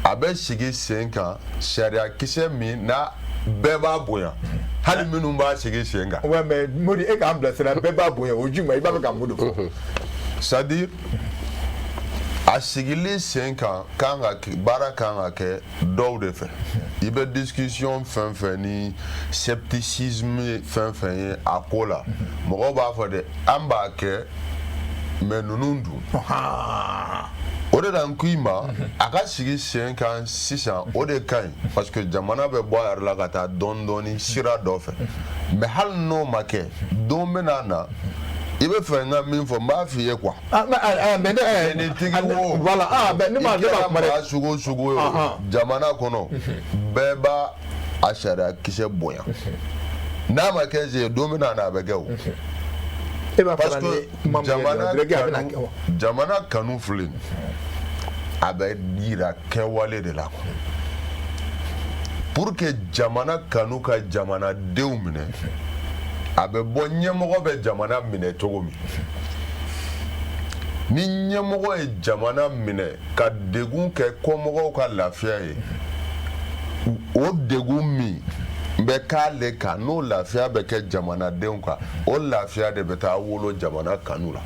a bɛ sigi sen kan sariya kisɛ min n'a bɛɛ b'a bonya hali minnu b'a sigi sen kan. Ouais mais Modi e k'an bilasira bɛɛ b'a bonya o jumɛn i b'a fɛ ka mun de fɔ. C'est-à-dire a sigili sen kan baara kan ka kɛ dɔw de fɛ i bɛ discussion fɛn fɛn ni scepticisme fɛn fɛn ye a ko la mɔgɔw b'a fɔ de an b'a kɛ mais ninnu dun o de la n ko i ma a ka sigi sen kan sisan o de ka ɲi parce que jamana bɛ bɔ a yɛrɛ la ka taa dɔɔni sira dɔ fɛ mais hali n'o ma kɛ don bɛna na i bɛ fɛ n ka min fɔ n b'a f'i ye quoi. Mais ni tigi wo voilà mais ne ma maa sugu ye jamana kɔnɔ bɛɛ b'a a sariya kisɛ bonya n'a ma kɛ se don min na a bɛ kɛ o. Parce que jamana kanu filɛ a bɛ yira kɛwale de la pour que jamana kanu ka jamanadenw minɛ a bɛ bɔ ɲɛmɔgɔ bɛ jamana minɛ cogo min ni ɲɛmɔgɔ ye jamana minɛ ka degun kɛ kɔmɔgɔw ka lafiya ye o degun min bɛ k'ale kan n'o lafiya bɛ kɛ jamanadenw kan o lafiya de bɛ taa wolo jamana kanu la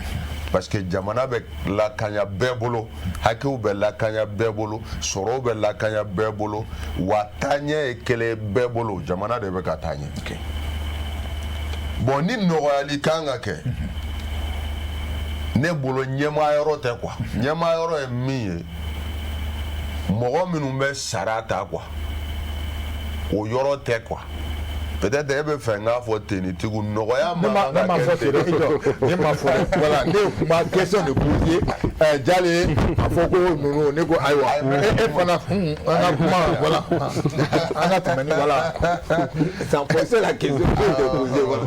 parce que jamana bɛ lakanya bɛɛ bolo hakɛw bɛ lakanya bɛɛ bolo sɔrɔw bɛ lakanya bɛɛ bolo wa taaɲɛ ye kelen bɛɛ bolo jamana de bɛ ka taa ɲɛ bon ni nɔgɔyali kan ka kɛ ne bolo ɲɛmaayɔrɔ tɛ quoi ɲɛmaayɔrɔ ye min ye mɔgɔ minnu bɛ sara ta quoi o yɔrɔ tɛ quoi peut-être e bɛ fɛ n k'a fɔ tenitigiw nɔgɔya ma kan ka kɛ ten ne ma fɔ voilà ne kuma question de poser Jale a fɔ ko ninnu ne ko ayiwa e fana an ka kuma voilà an ka tɛmɛ ni voilà sans poser la question de poser voilà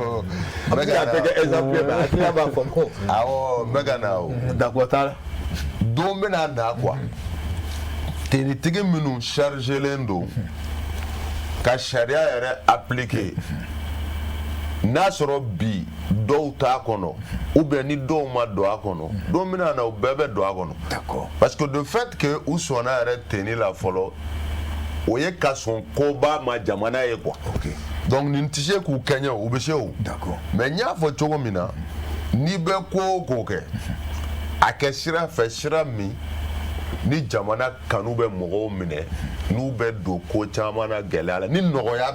an bɛ se ka kɛ exemple mais hakili b'a fɔ ko awɔ n bɛ ka na o d'accord t'a la don bɛna na quoi tenitigi minnu chargelen don ka sariya yɛrɛ appliquer n'a sɔrɔ bi dɔw t'a kɔnɔ ou bien ni dɔw ma don a kɔnɔ don bɛna na u bɛɛ bɛ don a kɔnɔ d'accord parce que de fait que u sɔnna yɛrɛ teni la fɔlɔ o ye ka sɔn koba ma jamana ye quoi donc nin tɛ se k'u kɛɲɛ u bɛ se o d'accord mais n y'a fɔ cogo min na n'i bɛ ko o ko kɛ a kɛ sira fɛ sira min ni jamana kanu bɛ mɔgɔw minɛ n'u bɛ don ko caman na gɛlɛya la ni nɔgɔya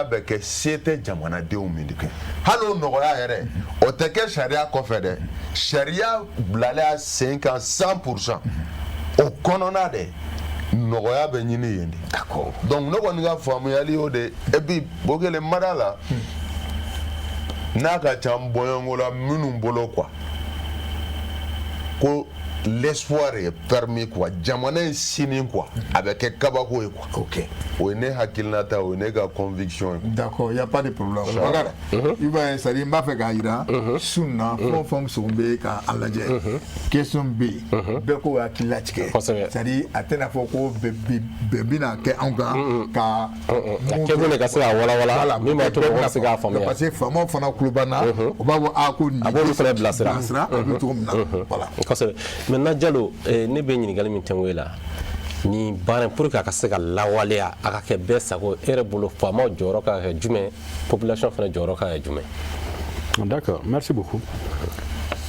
bɛ kɛ se tɛ jamanadenw min kɛ hali o nɔgɔya yɛrɛ o tɛ kɛ sariya kɔfɛ dɛ sariya bilalen a sen kan 100% o kɔnɔna dɛ nɔgɔya bɛ ɲini yen de d'accord donc ne kɔni ka faamuyali y'o de et puis Bokele mara la n'a ka ca bɔɲɔngo la minnu bolo quoi ko l'espoir est permis quoi jamana in sini quoi avec kabako ye quoi ok o ye ne hakilinata o ye ne ka conviction ye d'accord y a pas de problème Bakari i b'a ye c'est à dire n b'a fɛ k'a yira sun na fɛn o fɛn sɔn bɛ k'a lajɛ question bɛ yen bɛɛ k'o hakili latigɛ c'est à dire a tɛna fɔ ko bɛn bɛna kɛ anw kan ka kɛkun de ka se ka walawala min b'a to mɔgɔw ka se k'a faamuya parce que faamaw fana tulo b'an na o b'a fɔ a ko nin a b'olu fana bilasira a bɛ cogo min na voilà kosɛbɛ maintenant Jalo ne bɛ ɲininkali min tɛngo e la ni baara pour que a ka se ka lawaleya a ka kɛ bɛɛ sago e yɛrɛ bolo faamaw jɔyɔrɔ ka kɛ jumɛn population fana jɔyɔrɔ ka kɛ jumɛn d'accord merci beaucoup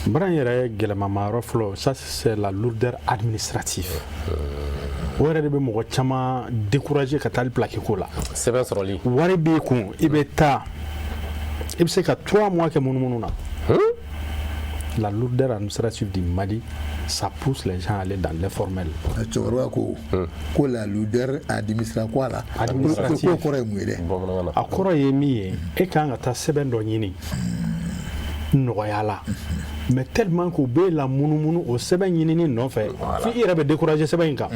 baara in yɛrɛ gɛlɛmama yɔrɔ fɔlɔ ça c'est la lourdeur administrative o yɛrɛ de bɛ mɔgɔ caman décourager ka taa plaquer ko la sɛbɛn sɔrɔli wari b'i kun i bɛ taa i bɛ se ka 3 mois kɛ munumunu na la lourdeur administrative du Mali ça pousse les gens à aller dans l'informel. cɛkɔrɔba ko la lourdeur administrative ko la ko kɔrɔ ye mun ye dɛ a kɔrɔ ye min ye e kan ka taa sɛbɛn dɔ ɲini nɔgɔya la mais tellement qu'u bɛ la munumunu o sɛbɛn ɲinini nɔfɛ f'i yɛrɛ bɛ décourager sɛbɛn in kan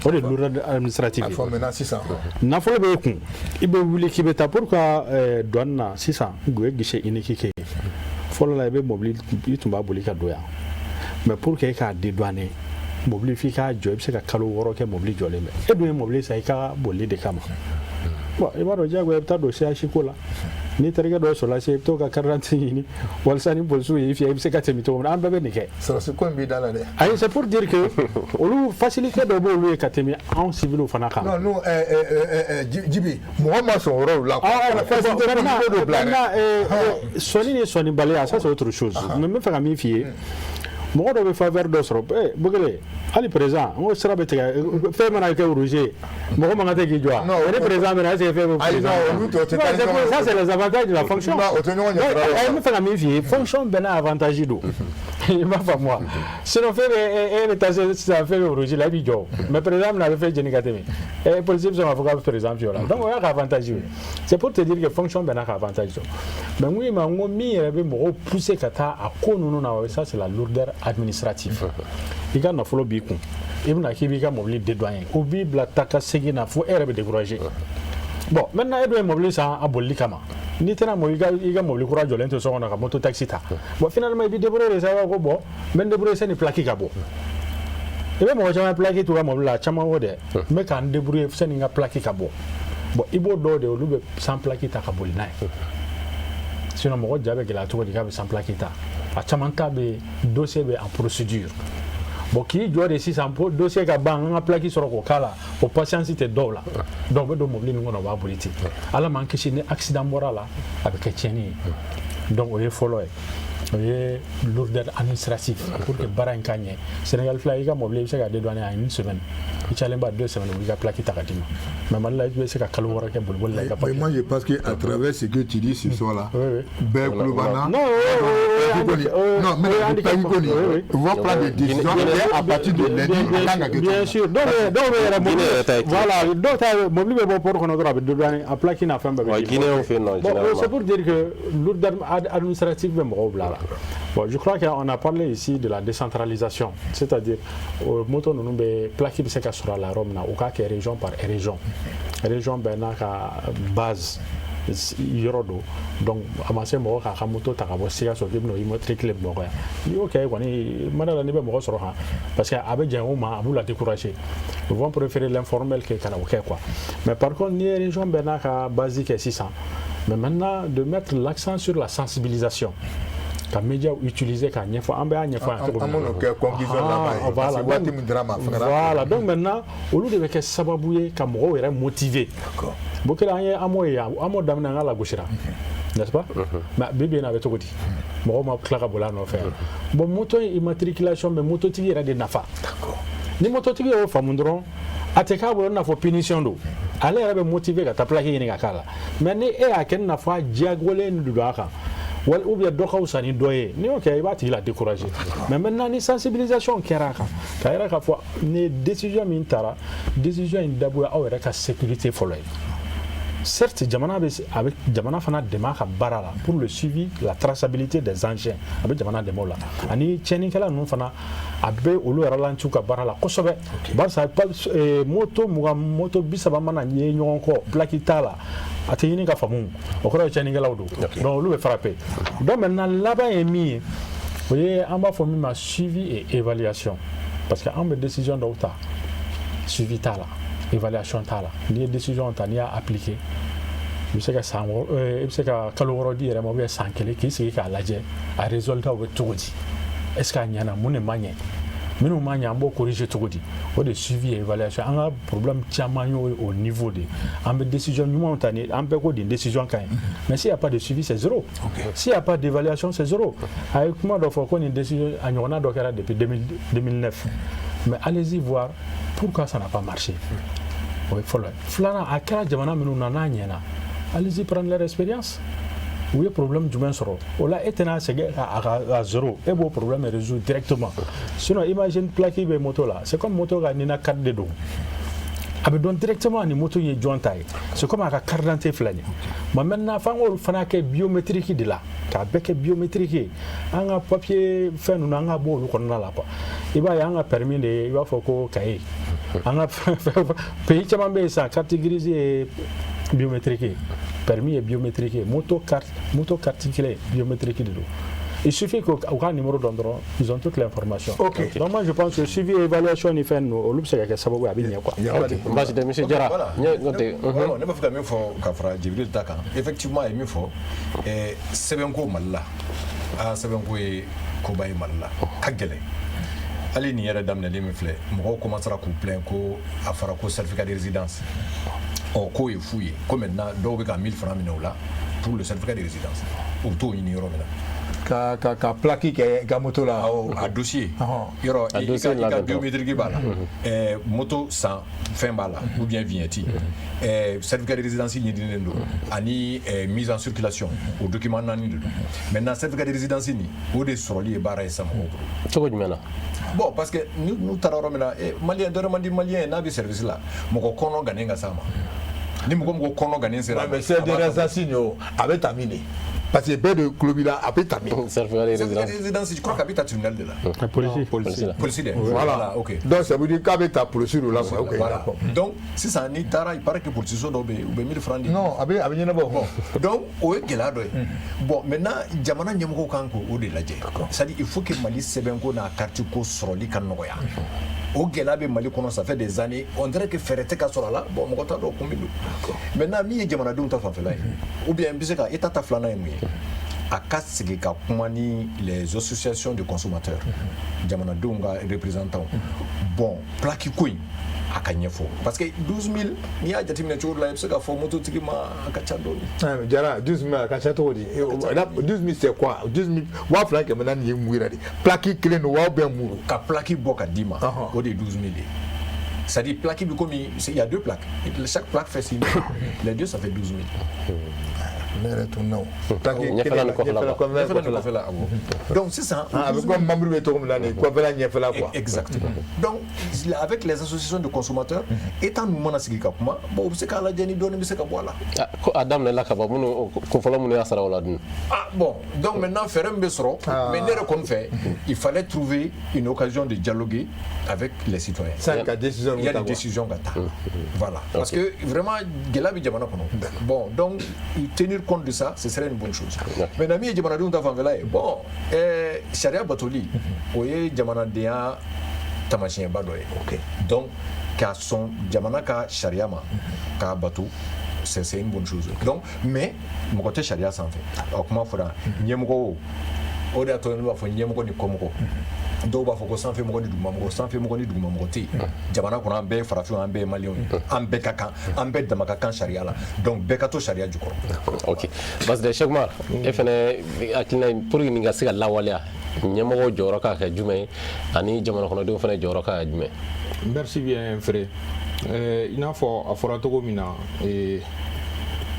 o de lourdeur administrative ye nafolo b'e kun i bɛ wuli k'i bɛ taa pour que douane na sisan u ye guichet unique kɛ fɔlɔ la i bɛ mobili i tun b'a boli ka don yan mais pour que e k'a dédouaner mobili f'i k'a jɔ i bɛ se ka kalo 6 kɛ mobili jɔlen bɛ e dun ye mobili san i ka boli de kama bon i b'a dɔn diyagoya i bɛ taa don CH ko la ni terikɛ dɔ sɔrɔla se i bɛ t'o ka carte d'identité ɲini walasa ni polisiw y'i fiyɛ i bɛ se ka tɛmɛ cogo min na an bɛɛ bɛ nin kɛ sɔrɔsi ko in b'i da la dɛ ayi c'est pour dire que olu facilité dɔ b'olu ye ka tɛmɛ anw civils fana kan non non Jibi mɔgɔ ma sɔn yɔrɔw la sɔnni ni sɔnnibaliya ça c'est autre chose mais n bɛ fɛ ka min f'i ye mɔgɔ dɔ bɛ faveur dɔ sɔrɔ Bokele hali président n ko sira bɛ tigɛ fɛn mana kɛ rouge mɔgɔ man kan tɛ k'i jɔ a ni président bɛna est-ce que fɛn bɛ président ça c'est les avantages de la fonction n bɛ fɛ ka min f'i ye fonction bɛɛ n'a avantage don i m'a faamu wa sinon fɛn bɛ e bɛ taa sisan fɛn bɛ rouge la i b'i jɔ mais président bɛna a bɛ fɛn jeni ka tɛmɛ policier bɛ sɔn k'a fɔ k'a bɛ président fiyɛ o la donc o y'a ka avantage ye c'est pour te dire que fonction bɛɛ n'a ka avantage don mais n ko i ma n ko min yɛrɛ bɛ mɔgɔw pousser ka taa a ko ninnu na ça c'est la lourdeur administrative i ka nafolo b'i kun i bɛna k'i b'i ka mobili dédouaner o b'i bila ta ka segin na fo e yɛrɛ bɛ décourager bon maintenant e dun ye mobili san a bolili kama n'i tɛna i ka mobili kura jɔlen to so kɔnɔ ka moto taxi ta bon finalement i b'i débrouiller de sa ko bon n bɛ n débrouiller sani plaque ka bɔ i bɛ mɔgɔ caman plaque to ka mobili la a caman o dɛ n bɛ ka n débrouiller sani n ka plaque ka bɔ bon i b'o dɔw de olu bɛ sans plaque ta ka boli n'a ye sinon mɔgɔ ja bɛ gɛlɛya cogo di k'a bɛ sans plaque ta a caman ta bɛ dossier bɛ en procédure bon k'i jɔ de sisan po dossier ka ban an ka plaque sɔrɔ k'o k'a la o patience tɛ dɔw la dɔw bɛ don mobili nin kɔnɔ u b'a boli ten ala m'an kisi ni accident bɔra la a bɛ kɛ tiɲɛni ye donc o ye fɔlɔ ye o ye lourdeur administrative pour que baara in ka ɲɛ Sénégal fila i ka mobili i bɛ se ka dédouaner en une semaine i cayalen ba 2 semaines u b'i ka plaque ta ka d'i ma mais Mali la i bɛ se ka kalo wɔɔrɔ kɛ boliboli la i ka mais moi je pense que à travers ce que tu dis ce soir là bɛɛ kulo b'an na non mais plaque kɔni on va prendre des décisions à partir de lundi a kan ka kɛ bien sûr dɔw bɛ yɛrɛ mobili voilà dɔw ta mobili bɛ bɔ port kɔnɔ dɔrɔn a bɛ dédouaner a plaque n'a fɛn bɛɛ bɛ bon c'est pour dire que lourdeur administrative bɛ mɔgɔw bila la. Bon, je crois qu'on a parlé ici de la décentralisation, c'est-à-dire moto nous be plaqué se ka sur la Rome na ou ka région par région. Région ben na ka base yorodo donc amassé mo ka moto ta ka bo siga so bibno i matricule mo ya. Ni OK kwani madala ni be mo soro ha parce que abe jango ma abu la décourager. Ils vont préférer l'informel que kana OK quoi. Mais par contre ni région ben na ka basique 600. Mais maintenant de mettre l'accent sur la sensibilisation. Ka média utiliser ka ɲɛfɔ an bɛ a ɲɛfɔ voilà donc maintenant olu de bɛ kɛ sababu ye ka mɔgɔw yɛrɛ motiver bokele an ye amo ye amo daminɛ an ka lagosira n'est-ce pas mais bibi na bɛ cogo di mɔgɔw ma tila ka boli a nɔfɛ bon moto immatriculation mais mototigi yɛrɛ de nafa ni mototigi y'o faamu dɔrɔn a tɛ k'a bolo n'a fɔ punition don ale yɛrɛ bɛ motiver ka taa plaque ɲini ka k'a la mais ni e y'a kɛ n'a fɔ a diyagolen de don a kan ou bien dɔ ka wusa ni dɔ ye ni y'o kɛ i b'a tigi la décourager mais maintenant ni sensibilisation kɛra a kan k'a yɛrɛ k'a fɔ ni décision min taara décision in dabɔra aw yɛrɛ ka sécurité fɔlɔ ye certes jamana fana dɛmɛ a ka baara la pour le suivi la traçabilité des engins a bɛ jamana dɛmɛ o la ani tiɲɛnikɛla ninnu fana a bɛ olu yɛrɛ lanciw ka baara la kosɛbɛ barisa moto 30 mana ye ɲɔgɔn kɔ plaque t'a la a tɛ ɲini ka faamu o kɔrɔ ye tiɲɛnikɛlaw don donc olu bɛ frapper donc maintenant laban ye min ye o ye an b'a fɔ min ma suivi et évaluation parce que an bɛ décision dɔw ta suivi t'a la évaluation t'a la n'i ye décision ta n'i y'a appliquer i bɛ se ka san i bɛ se ka kalo 6 di yɛrɛ ma ou bien san 1 k'i sigi k'a lajɛ a résultat bɛ cogo di est ce que a ɲɛna mun de ma ɲɛ minnu ma ɲɛ an b'o corriger cogo di o de suivi et évaluation an ka problème caman y'o ye au niveau de an bɛ décision ɲumanw ta ni an bɛɛ ko nin décision ka ɲi mais s'il y a pas de suivi c'est zéro s'il y a pas d'évaluation c'est zéro a ye kuma dɔ fɔ ko nin décision a ɲɔgɔnna dɔ kɛra depuis 2009 mais allez-y voir pourquoi ça n'a pas marché o ye fɔlɔ ye filanan a kɛra jamana minnu na n'a ɲɛna allez-y prendre leur expérience u ye problème jumɛn sɔrɔ o la e tɛna segin à zéro e b'o problème résoudre directement sinon imagine plaque bɛ moto la c'est comme moto ka nina carte de don a bɛ dɔn directement ni moto ye jɔn ta ye c'est comme a ka carte d'identité filɛ nin ye mais maintenant f'an k'olu fana kɛ biométrique de la k'a bɛɛ kɛ biométrique ye an ka papier fɛn ninnu an ka bɔ olu kɔnɔna la quoi i b'a ye an ka permis de ye i b'a fɔ ko cahier an ka pays caman bɛ yen sisan carte grise ye biométrique ye permis est biométrique moto carte clé biométrique de l'eau. Il suffit qu'au cas numéro d'endroit, ils ont toute l'information. Ok. Donc moi je pense que suivi et évaluation il fait nous au loop c'est que ça va bien quoi. Merci de monsieur Diarra. Voilà. Ne me fait même faut kafra Jibril Taka. Effectivement il me faut et sebenko malla. Ah sebenko e ko bay malla. Kagele. Ali ni yɛrɛ daminɛ min filɛ mɔgɔw commencera k'u plaindre ko a fɔra ko certificat de résidence k'o ye fu ye ko maintenant dɔw bɛ ka 1000 francs minɛ o la pour le certificat de résidence u bɛ t'o ɲini yɔrɔ min na ka plaque kɛ ka moto la a dossier yɔrɔ i ka biométrique b'a la moto san fɛn b'a la ou bien vignette certificat de résidence ɲinilen don ani mise en circulation o document 4 de don maintenant certificat de résidence ni o de sɔrɔli ye baara ye sa mɔgɔw bolo cogo jumɛn na bon parce que n'u taara yɔrɔ min na maliyɛn dɔ man di maliyɛn n'a bɛ service la mɔgɔ kɔnɔ gannen ka s'a ma ni mɔgɔ kɔnɔ gannen sera mais c'est de résidence a bɛ ta min de parce que bɛɛ de tulo b'i la a bɛ ta min certificat de résidence je crois k'a bɛ ta tribunal de la policier de voilà ok donc ça veut dire k'a bɛ ta policier de la quoi ok donc sisan n'i taara il paraît que policier dɔw bɛ yen u bɛ 1000 francs di non a bɛ ɲɛnabɔ donc o ye gɛlɛya dɔ ye bon maintenant jamana ɲɛmɔgɔw kan k'o de lajɛ c'est à dire il faut que Mali sɛbɛnko n'a carte ko sɔrɔli ka nɔgɔya o gɛlɛya bɛ Mali kɔnɔ ça fait des années on dirait que fɛɛrɛ tɛ ka sɔrɔ a la bon mɔgɔ t'a dɔn kun min don maintenant min ye jamanadenw ta fanfɛla ye ou bien n bɛ se ka état ta filanan ye mun ye a ka sigi ka kuma ni les associations de consommateurs jamanadenw ka représentants bon plaque ko in a ka ɲɛfɔ parce que 12 000 n'i y'a jateminɛ cogo la i bɛ se k'a fɔ mototigi ma a ka ca dɔɔni. Jara 12 000 a ka ca cogo di 12 000 c'est quoi 12 000 waa fila kɛmɛ naani ye mun yɛrɛ de plaque kelen don waa bɛɛ muru ka plaque bɔ ka d'i ma o de ye 12 000 ye. C'est-à-dire plaque bi comme il y a 2 plaques chaque plaque fait 6 000 les deux ça fait 12 000. Mais tout non. Donc c'est ça. Avec comme membre de tout l'année, quoi exactement. Donc avec les associations de consommateurs, étant nous mana sigi kapuma, bon c'est qu'à la jeni donne mais c'est qu'à voilà. Adam ne la kaba mun ko fala mun ya sara wala dun. Ah bon, donc maintenant faire un besro, mais ne qu'on fait, il fallait trouver une occasion de dialoguer avec les citoyens. Il y a des décisions gata. Voilà. Parce que vraiment gelabi jamana kono. Bon, donc tenir compte de ça, ce serait une bonne chose. Mais nami jamana dun ta famela bon, sharia batoli, oye jamana dia tamashien badoye. OK. Donc ka son jamana ka sharia ma ka batu c'est une bonne chose. Donc mais mon côté sharia sans fait. Comment fera nyemko o da to no fa nyemko ni komko. Dɔw b'a fɔ ko sanfɛ mɔgɔ ni duguma mɔgɔ sanfɛ mɔgɔ ni duguma mɔgɔ tɛ yen jamana kɔnɔ an bɛɛ ye farafin an bɛɛ ye maliyɛnw ye an bɛɛ ka kan an bɛɛ dama ka kan sariya la donc bɛɛ ka to sariya jukɔrɔ. Ok parce que Cheikh Oumar e fɛnɛ hakilina pour nin ka se ka lawaleya ɲɛmɔgɔw jɔyɔrɔ ka kɛ jumɛn ye ani jamana kɔnɔdenw fɛnɛ jɔyɔrɔ ka kɛ jumɛn. Merci bien frère. I n'a fɔ a fɔra cogo min na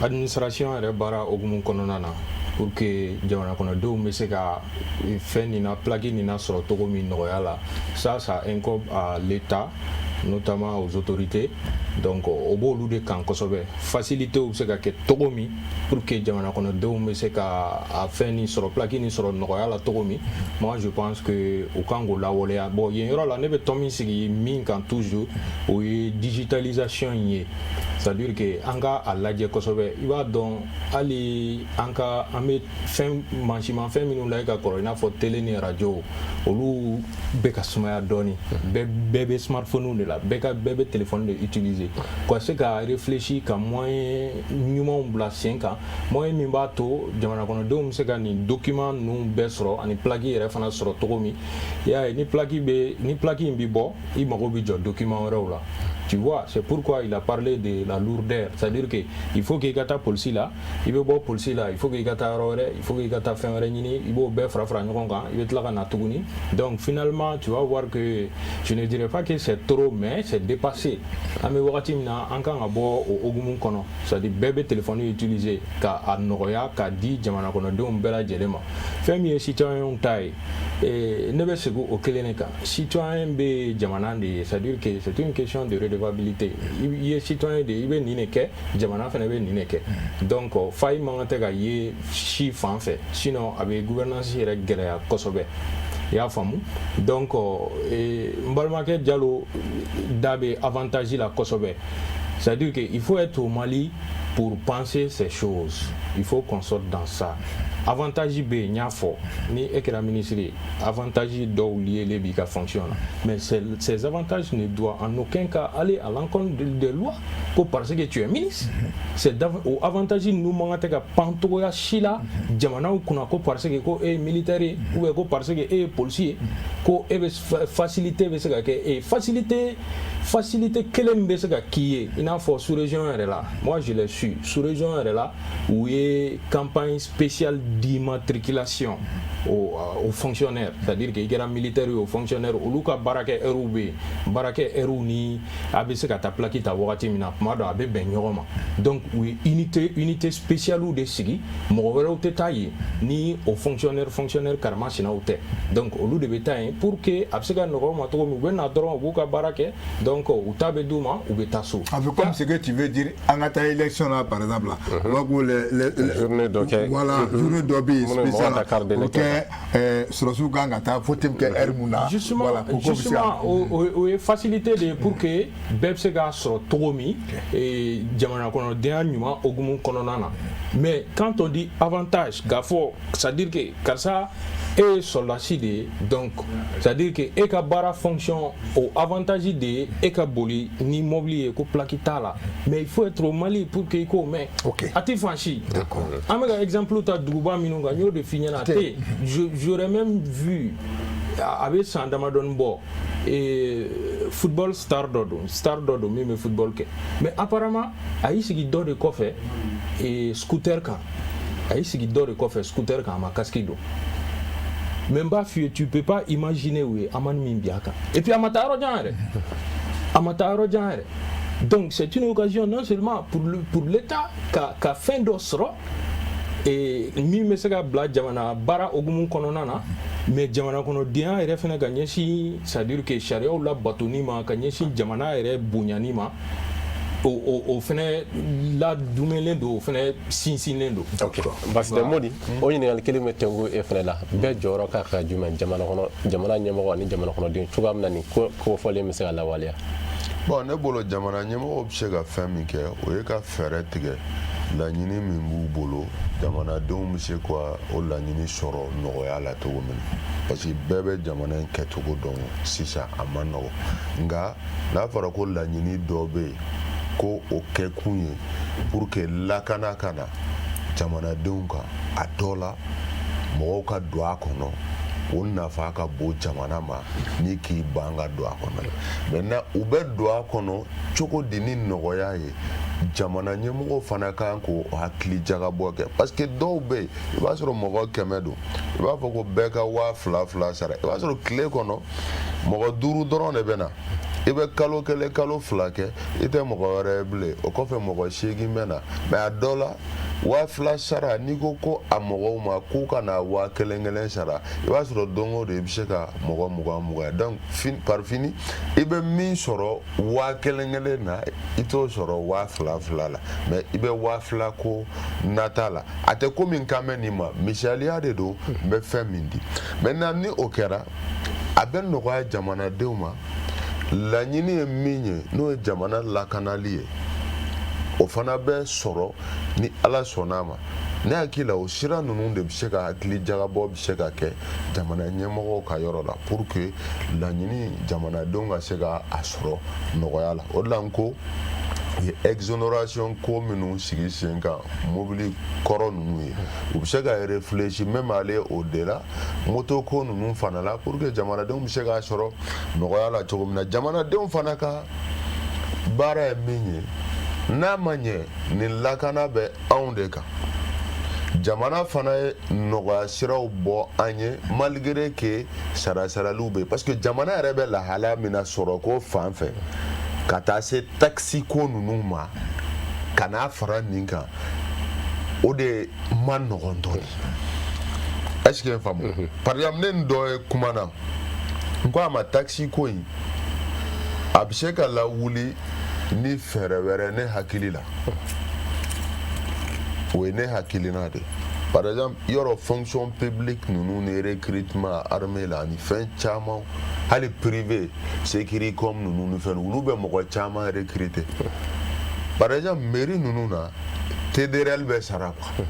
administration yɛrɛ baara hokumu kɔnɔna na pour que jamana kɔnɔdenw bɛ se ka fɛn nin na plaque nin na sɔrɔ cogo min nɔgɔya la ça incombe à l'État notamment aux autorités donc o b'olu de kan kosɛbɛ facilité bɛ se ka kɛ cogo min pour que jamana kɔnɔdenw bɛ se ka a fɛn nin sɔrɔ plaque nin sɔrɔ nɔgɔya la cogo min moi je pense que o kan k'o lawaleya bon yen yɔrɔ la ne bɛ tɔn min sigi min kan toujours o ye digitalisation in ye c'est-à-dire que an ka a lajɛ kosɛbɛ i b'a dɔn hali an bɛ fɛn mansimafɛn minnu la i ka kɔrɔ i n'a fɔ télé ni radio olu bɛ ka sumaya dɔɔni bɛɛ bɛ smartphone de la bɛɛ bɛ téléphone de utiliser ka se ka réfléchir ka moyen ɲumanw bila sen kan moyen min b'a to jamana kɔnɔdenw bɛ se ka nin document ninnu bɛɛ sɔrɔ ani plaque yɛrɛ fana sɔrɔ cogo min i y'a ye ni plaque in bɛ bɔ i mago bɛ jɔ document wɛrɛw la. Tu vois, c'est pourquoi il a parlé de la lourdeur. C'est-à-dire qu'il faut qu'il y ait ta police là, il veut bon police là, il faut qu'il y ait ta rore, il faut qu'il y ait ta fin réunie, il faut bien faire il veut te la natuguni. Donc finalement, tu vas voir que je ne dirais pas que c'est trop, mais c'est dépassé. Ame wakati mina anka ngabo o ogumun kono. C'est-à-dire bébé téléphone utilisé ka anoya ka di jamana kono de umbela jelema. Femi citoyen taille. Et ne be segu o keleneka. Citoyen be jamana de, c'est-à-dire que c'est une question de redevabilité. Il est citoyen de il be nineke, jamana fene be nineke. Donc fay mangate ga ye chiffre en fait. Sinon avec gouvernance yere geleya kosobe. Ya famu. Donc mbalmake diallo dabe avantage la kosobe. C'est-à-dire qu'il faut être au Mali pour penser ces choses. Il faut qu'on sorte dans ça. Avantage B, nyafo, ni ekra ministre, avantage d'où lié les bika fonctionnent. Mais ces avantages ne doivent en aucun cas aller à l'encontre des lois parce que tu es ministre. C'est avantage nous mangate ka pantoya shila, jamana ou kunako parce que ko est militaire ou ko parce que est policier, ko est facilité facilité quelle est ce qui est. Il n'a pas sous-région là. Moi je l'ai su. Sous-région là où il y a campagne spéciale d'immatriculation aux fonctionnaires. C'est-à-dire qu'il y a un militaire ou aux fonctionnaires ou luka barake RUB, barake RUNI, ABC kata plaki ta wakati mina mado abe benyoroma. Donc oui unité spéciale ou des sigi, mowere ou tetaye ni aux fonctionnaires karma sina ou te. Donc au lieu de bétail pour que absega noroma to mi wena dron buka barake donc ou tabe douma ou betasso. Avec comme ce que tu veux dire en ata élection là par exemple là. Les journée d'hockey. Voilà, journée d'hobby spéciale. OK, sur ganga ta faut que hermuna. Justement, facilité de pour que bebsega sur tomi et jamana kono dernièrement ogumu kononana. Mais quand on dit avantage, gafo, c'est-à-dire que car ça et solacide donc c'est-à-dire que eka bara fonction au avantage de eka boli ni mobilier ko plakita là mais il faut être au Mali pour que pays ko mais a tɛ fansi an bɛ ka exemple ta duguba minnu kan n y'o de f'i ɲɛna a tɛ j'aurais même vu a bɛ san damadɔni bɔ football star dɔ don min bɛ football kɛ mais apparemment a y'i sigi dɔ de kɔfɛ scooter kan a ma casque don mais n b'a f'i ye tu peux pas imaginer u ye amani min bi a kan et puis a ma taa yɔrɔ jan yɛrɛ donc c'est une occasion non seulement pour l'État ka fɛn dɔ sɔrɔ min bɛ se ka bila jamana baara hokumu kɔnɔna na mais jamana kɔnɔdenya yɛrɛ fana ka ɲɛsin c'est à dire que sariyaw labatoni ma ka ɲɛsin jamana yɛrɛ bonyani ma o fɛnɛ ladumɛlen don o fɛnɛ sinsinlen don. ok parce que Modi o ɲininkali kelen bɛ tɛnku e fɛnɛ la bɛɛ jɔyɔrɔ ka ka jumɛn jamana ɲɛmɔgɔ ani jamana kɔnɔdenw cogoya min na nin ko fɔlen bɛ se ka lawaleya. bon ne bolo jamana ɲɛmɔgɔw bɛ se ka fɛn min kɛ o ye ka fɛɛrɛ tigɛ laɲini min b'u bolo jamanadenw bɛ se ka o laɲini sɔrɔ nɔgɔya la cogo min na parce que bɛɛ bɛ jamana in kɛcogo dɔn sisan a ma nɔgɔ nka n'a fɔra ko laɲini dɔ bɛ yen ko o kɛkun ye pour que lakana ka na jamanadenw kan a dɔ la mɔgɔw ka don a kɔnɔ o nafa ka bon jamana ma ni k'i ban ka don a kɔnɔ maintenant u bɛ don a kɔnɔ cogo di ni nɔgɔya ye jamana ɲɛmɔgɔ fana kan k'o hakili jagabɔ kɛ parce que dɔw bɛ yen i b'a sɔrɔ mɔgɔ 100 don i b'a fɔ ko bɛɛ ka 2000 sara i b'a sɔrɔ tile kɔnɔ mɔgɔ 5 dɔrɔn de bɛ na i bɛ kalo 1 kalo 2 kɛ i tɛ mɔgɔ wɛrɛ ye bilen o kɔfɛ mɔgɔ 8 bɛ na mais a dɔ la 2000 sara n'i ko a mɔgɔw ma k'u ka na 1000 sara i b'a sɔrɔ don o don i bɛ se ka mɔgɔ 20 donc par fini i bɛ min sɔrɔ 1000 na i t'o sɔrɔ 2000 la mais i bɛ 2000 ko nata la a tɛ ko min kan bɛ nin ma misaliya de don n bɛ fɛn min di maintenant ni o kɛra a bɛ nɔgɔya jamanadenw ma laɲini ye min ye n'o ye jamana lakanali ye o fana bɛ sɔrɔ ni ala sɔnna ma ne hakili la o sira ninnu de bɛ se ka hakili jagabɔ bɛ se ka kɛ jamana ɲɛmɔgɔw ka yɔrɔ la pour que laɲini jamanadenw ka se ka a sɔrɔ nɔgɔya la o de la n ko u ye exonération ko minnu sigi sen kan mobili kɔrɔ ninnu ye u bɛ se ka réfléchir même ale o de la moto ko ninnu fana la pour que jamanadenw bɛ se k'a sɔrɔ nɔgɔya la cogo min na jamanadenw fana ka baara ye min ye n'a ma ɲɛ nin lakana bɛ anw de kan jamana fana ye nɔgɔya siraw bɔ an ye malgré que saraliw bɛ yen parce que jamana yɛrɛ bɛ lahalaya min na sɔrɔ ko fan fɛ ka taa se taxi ko ninnu ma ka n'a fara nin kan o de ma nɔgɔn dɔɔnin est-ce que n faamu par exemple ne ni dɔ ye kuma na n ko a ma taxi ko in a bɛ se ka lawuli ni fɛɛrɛ wɛrɛ ne hakili la o ye ne hakilina de par exemple yɔrɔ fonction publique ninnu ni recrutement armée la ani fɛn caman hali privé sécuricom ninnu ni fɛn olu bɛ mɔgɔ caman recruter par exemple mairie ninnu na TDRL bɛ sara quoi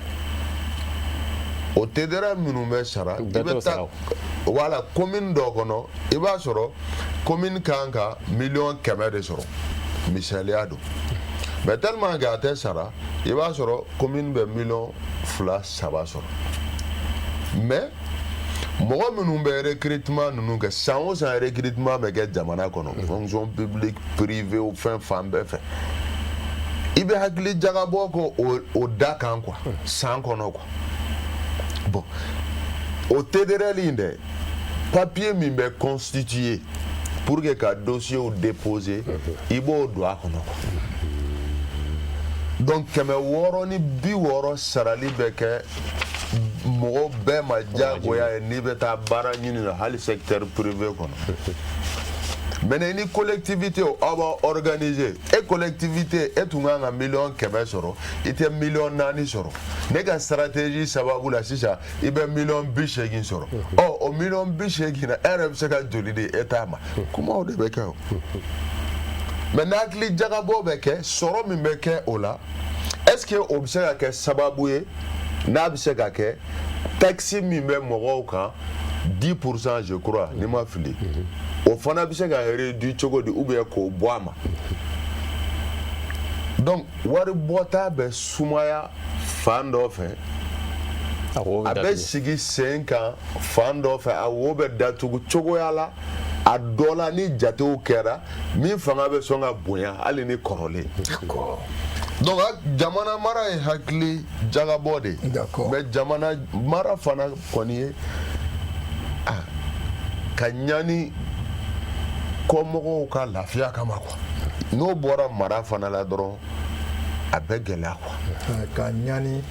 o TDRL minnu bɛ sara i bɛ taa voilà commune dɔ kɔnɔ i b'a sɔrɔ commune kan ka 100 000 de sɔrɔ misaliya don mais tellement que a tɛ sara i b'a sɔrɔ commune bɛ 2 3 sɔrɔ mais mɔgɔ minnu bɛ recrutement ninnu kɛ san o san recrutement bɛ kɛ jamana kɔnɔ fonction publique privé fɛn fan bɛɛ fɛ i bɛ hakili jagabɔ ko o da kan quoi san kɔnɔ quoi bon o TDRL in dɛ papier min bɛ constituer pour que ka dossier déposer i b'o don a kɔnɔ quoi donc 660 sarali bɛ kɛ mɔgɔ bɛɛ ma diyagoya ye n'i bɛ taa baara ɲini na hali secteur privé kɔnɔ maintenant ni collectivité aw b'a organiser e collectivité e tun kan ka 100 000 sɔrɔ i tɛ 4 sɔrɔ ne ka stratégie sababu la sisan i bɛ 80 sɔrɔ o 80 na e yɛrɛ bɛ se ka joli de État ma kumaw de bɛ kɛ o maintenant hakili jagabɔ bɛ kɛ sɔrɔ min bɛ kɛ o la est-ce que o bɛ se ka kɛ sababu ye n'a bɛ se ka kɛ taxe min bɛ mɔgɔw kan 10% je crois ni ma fili o fana bɛ se ka réduire cogo di ou bien k'o bɔ a ma donc wari bɔta bɛ sumaya fan dɔ fɛ a bɛ sigi sen kan fan dɔ fɛ a wo bɛ datugu cogoya la a dɔ la ni jatew kɛra min fanga bɛ sɔn ka bonya hali ni kɔrɔlen donc jamana mara ye hakili jagabɔ de mais jamana mara fana kɔni ye ka ɲani kɔmɔgɔw ka lafiya kama quoi n'o bɔra mara fana la dɔrɔn a bɛ gɛlɛya quoi ka ɲani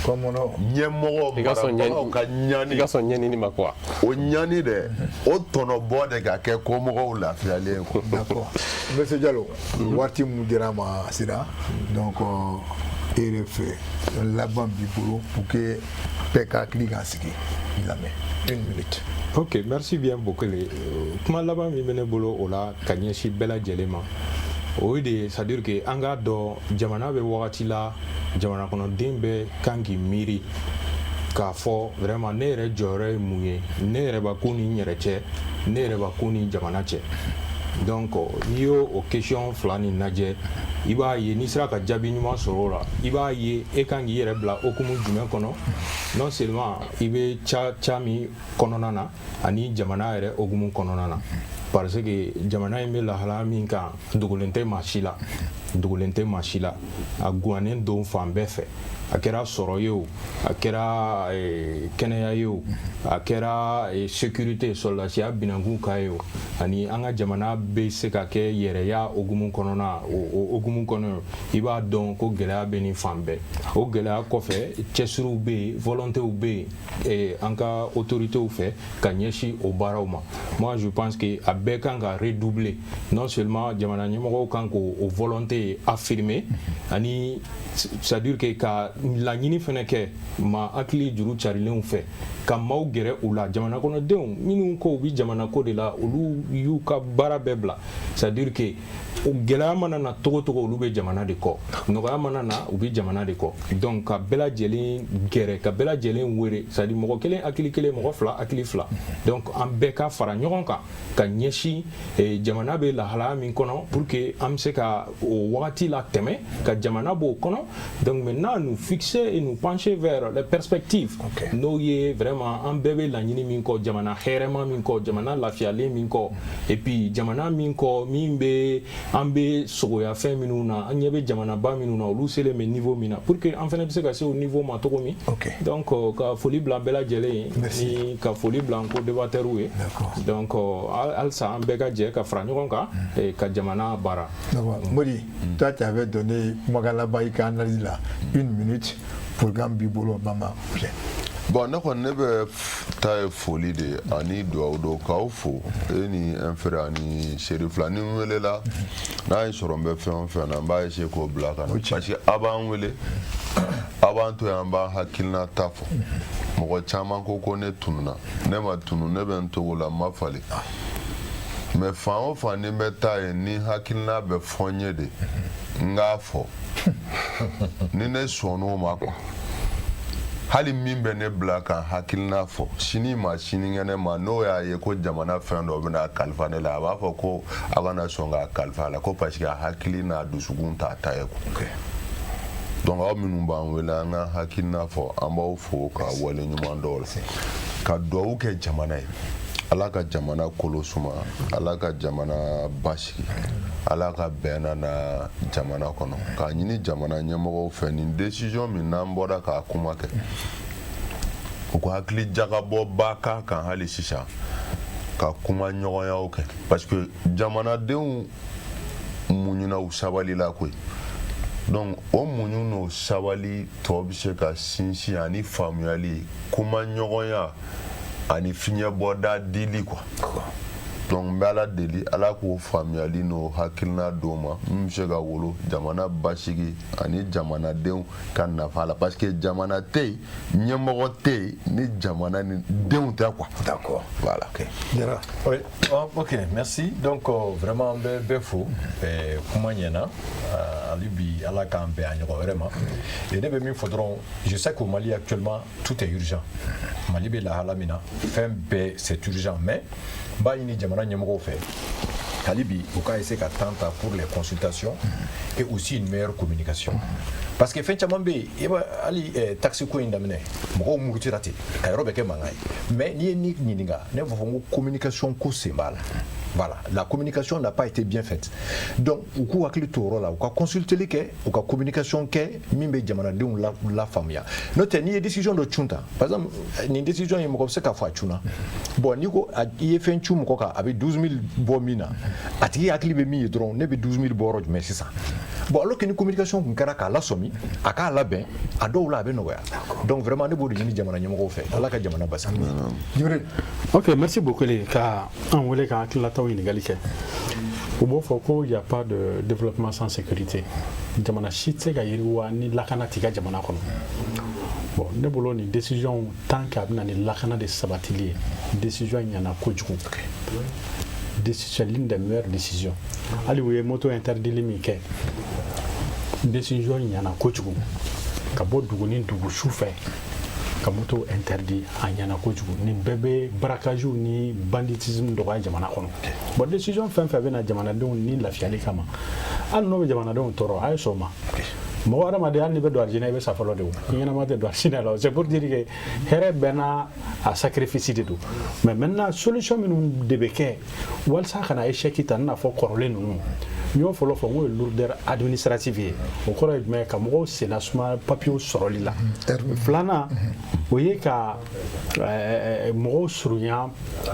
kɔmɔnɔ ɲɛmɔgɔ marabagaw ka ɲani i ka sɔn ɲɛnini ma quoi o ɲani dɛ o tɔnɔbɔ de ka kɛ kɔmɔgɔw lafiyalen quoi d'accord monsieur Diallo waati mun dira ma sira donc e yɛrɛ fɛ laban b'i bolo pour que bɛɛ ka hakili k'a sigi i lamɛn 1 minute. Ok, merci bien Bokele. Kuma laban min bɛ ne bolo o la ka ɲɛsin bɛɛ lajɛlen ma o ye de c'est à dire que an k'a dɔn jamana bɛ wagati la jamana kɔnɔden bɛ kan k'i miiri k'a fɔ vraiment ne yɛrɛ jɔyɔrɔ ye mun ye ne yɛrɛ b'a ko ni n yɛrɛ cɛ ne yɛrɛ b'a ko ni jamana cɛ donc n'i y'o question fila nin lajɛ i b'a ye n'i sera ka jaabi ɲuman sɔrɔ o la i b'a ye e kan k'i yɛrɛ bila hukumu jumɛn kɔnɔ non seulement i bɛ ca min kɔnɔna na ani jamana yɛrɛ hukumu kɔnɔna na parce que jamana in bɛ lahala min kan dogolen tɛ maa si la dogolen tɛ maa si la a guwanen don fan bɛɛ fɛ a kɛra sɔrɔ ye o a kɛra kɛnɛya ye o a kɛra sécurité sɔrɔdasiya binankun ka ye o ani an ka jamana bɛ se ka kɛ yɛrɛya hukumu kɔnɔna o hukumu kɔnɔ i b'a dɔn ko gɛlɛya bɛ nin fan bɛɛ o gɛlɛya kɔfɛ cɛsiriw bɛ yen volontéw bɛ yen an ka autoritéw fɛ ka ɲɛsin o baaraw ma moi je pense que a bɛɛ kan ka redoubler non seulement jamana ɲɛmɔgɔw kan k'o volonté affirmer ani c'est à dire que ka laɲini fɛnɛ kɛ ma hakili juru carilenw fɛ ka maaw gɛrɛ u la jamana kɔnɔdenw minnu ko u bi jamana ko de la olu y'u ka baara bɛɛ bila c'est à dire que gɛlɛya mana na togo togo olu bɛ jamana de kɔ nɔgɔya mana na u bɛ jamana de kɔ donc ka bɛɛ lajɛlen gɛrɛ ka bɛɛ lajɛlen wele c'est à dire mɔgɔ kelen hakili kelen mɔgɔ fila hakili fila donc an bɛɛ ka fara ɲɔgɔn kan ka ɲɛsin jamana bɛ lahalaya min kɔnɔ pour que an bɛ se ka o wagati la tɛmɛ ka jamana b'o kɔnɔ donc maintenant nous fixer et nous pencher vers les perspectives n'o ye vraiment an bɛɛ bɛ laɲini min kɔ jamana hɛrɛma min kɔ jamana lafiyalen min kɔ et puis jamana min kɔ min bɛ an bɛ sogoya fɛn minnu na an ɲɛ bɛ jamanaba minnu na olu selen bɛ niveau min na pour que an fana bɛ se ka se o niveau ma cogo min donc ka foli bila bɛɛ lajɛlen ni ka foli bila n ko débatteurs ye donc halisa an bɛɛ ka jɛ ka fara ɲɔgɔn kan ka jamana baara. Modi, toi tu avais donné kumakan laban i ka analyse la 1 minute programme b'i bolo Mama. Bon, ne kɔni ne bɛ taa ye foli de ani dugawu don k'aw fo e ni n frère ani seri fila ni n welela n'a ye sɔrɔ n bɛ fɛn o fɛn na n b'a essayer k'o bila ka na parce que a b'an wele a b'an to yen an b'an hakilina ta fɔ mɔgɔ caman ko ne tununa ne ma tunu ne bɛ n togo la n ma falen mais fan o fan ni n bɛ taa yen ni hakilina bɛ fɔ n ye de n k'a fɔ ni ne sɔnn'o ma quoi hali min bɛ ne bila ka hakilina fɔ sini ma sinikɛnɛ ma n'o y'a ye ko jamana fɛn dɔ bɛna kalifa ne la a b'a fɔ ko a kana sɔn ka kalifa a la ko parce que a hakili n'a dusukun t'a ta ye quoi donc aw minnu b'an wele an ka hakilina fɔ an b'aw fo ka wale ɲuman dɔw la ka dugawu kɛ jamana ye ala ka jamana kolo suma ala ka jamana basigi ala ka bɛnna na jamana kɔnɔ k'a ɲini jamana ɲɛmɔgɔw fɛ nin décision min n'an bɔra k'a kuma kɛ u ka hakili jagabɔba k'a kan hali sisan ka kuma ɲɔgɔnyaw kɛ parce que jamanadenw muɲuna u sabalila koyi donc o muɲu n'o sabali tɔ bɛ se ka sinsin ani faamuyali kuma ɲɔgɔnya ani fiɲɛ bɔda dili quoi donc n bɛ ala deli ala k'o faamuyali n'o hakilina d'o ma min bɛ se ka wolo jamana basigi ani jamanadenw ka nafa la parce que jamana tɛ yen ɲɛmɔgɔ tɛ yen ni jamana ni denw tɛ quoi. D'accord. Voilà. Okay. Oui. Ok, merci. Donc vraiment an bɛ bɛɛ fo kuma ɲɛna hali bi ala k'an bɛn a ɲɔgɔn wɛrɛ ma et ne bɛ min fɔ dɔrɔn je sais qu'au Mali actuellement tout est urgent Mali bɛ lahala min na fɛn bɛɛ c'est urgent mais n b'a ɲini jamana ɲɛmɔgɔw fɛ Kalibi, au cas essayer d'attendre pour les consultations et aussi une meilleure communication. Parce que fin chamambe, il va aller taxi coin d'amener. Moi, on m'a raté. Mais ni ninga, ne va faire communication cousembala. Voilà, la communication n'a pas été bien faite. Donc, au coup avec le tour là, on consulter les quais, on communication quais, mimbe jamana de la famille. Note ni décision de chunta. Par exemple, ni décision il me ka fa chuna. Bon, ni ko il fait chum ko ka avec 12 000 bomina. Ati akli be mi dron ne be 12 000 boroj mais c'est ça. Bon, alors que ni communication kun kara ka la somi, aka la ben, ado la ben no ya. Donc vraiment ne bodu ni jamana nyamo ko fait. Allah ka jamana basa. OK, merci beaucoup les ka on voulait ka inégalité. Au bon il n'y a pas de développement sans sécurité. Jamana chite ga yiriwa ni lakana tiga jamana kono. Bon, ne bolo ni décision tant qu'abna ni lakana de sabatilier. Décision il y en a kojuku. Décision l'une des meilleures décisions. Ali oui moto interdit limité. Décision il y en a kojuku. Kabo duguni dugu choufe. Kamoto interdit à Yana Kojugu, ni bébé braquage ni banditisme de Jamana. Bon, décision fin fait na Jamanadon ni la fiali kama. Al no Jamanadon toro ay soma. Mo ara ma de al niveau d'argent be sa falo de. Ni na ma de d'argent là, c'est pour dire que here bena a sacrifice de tout. Mais maintenant solution minum de beke wal sa kana échec tan na fo korole nu. Nous avons fait une lourdeur administrative. Au cours de mes camarades, c'est la papier sur l'île. Flana, vous voyez que moi sur rien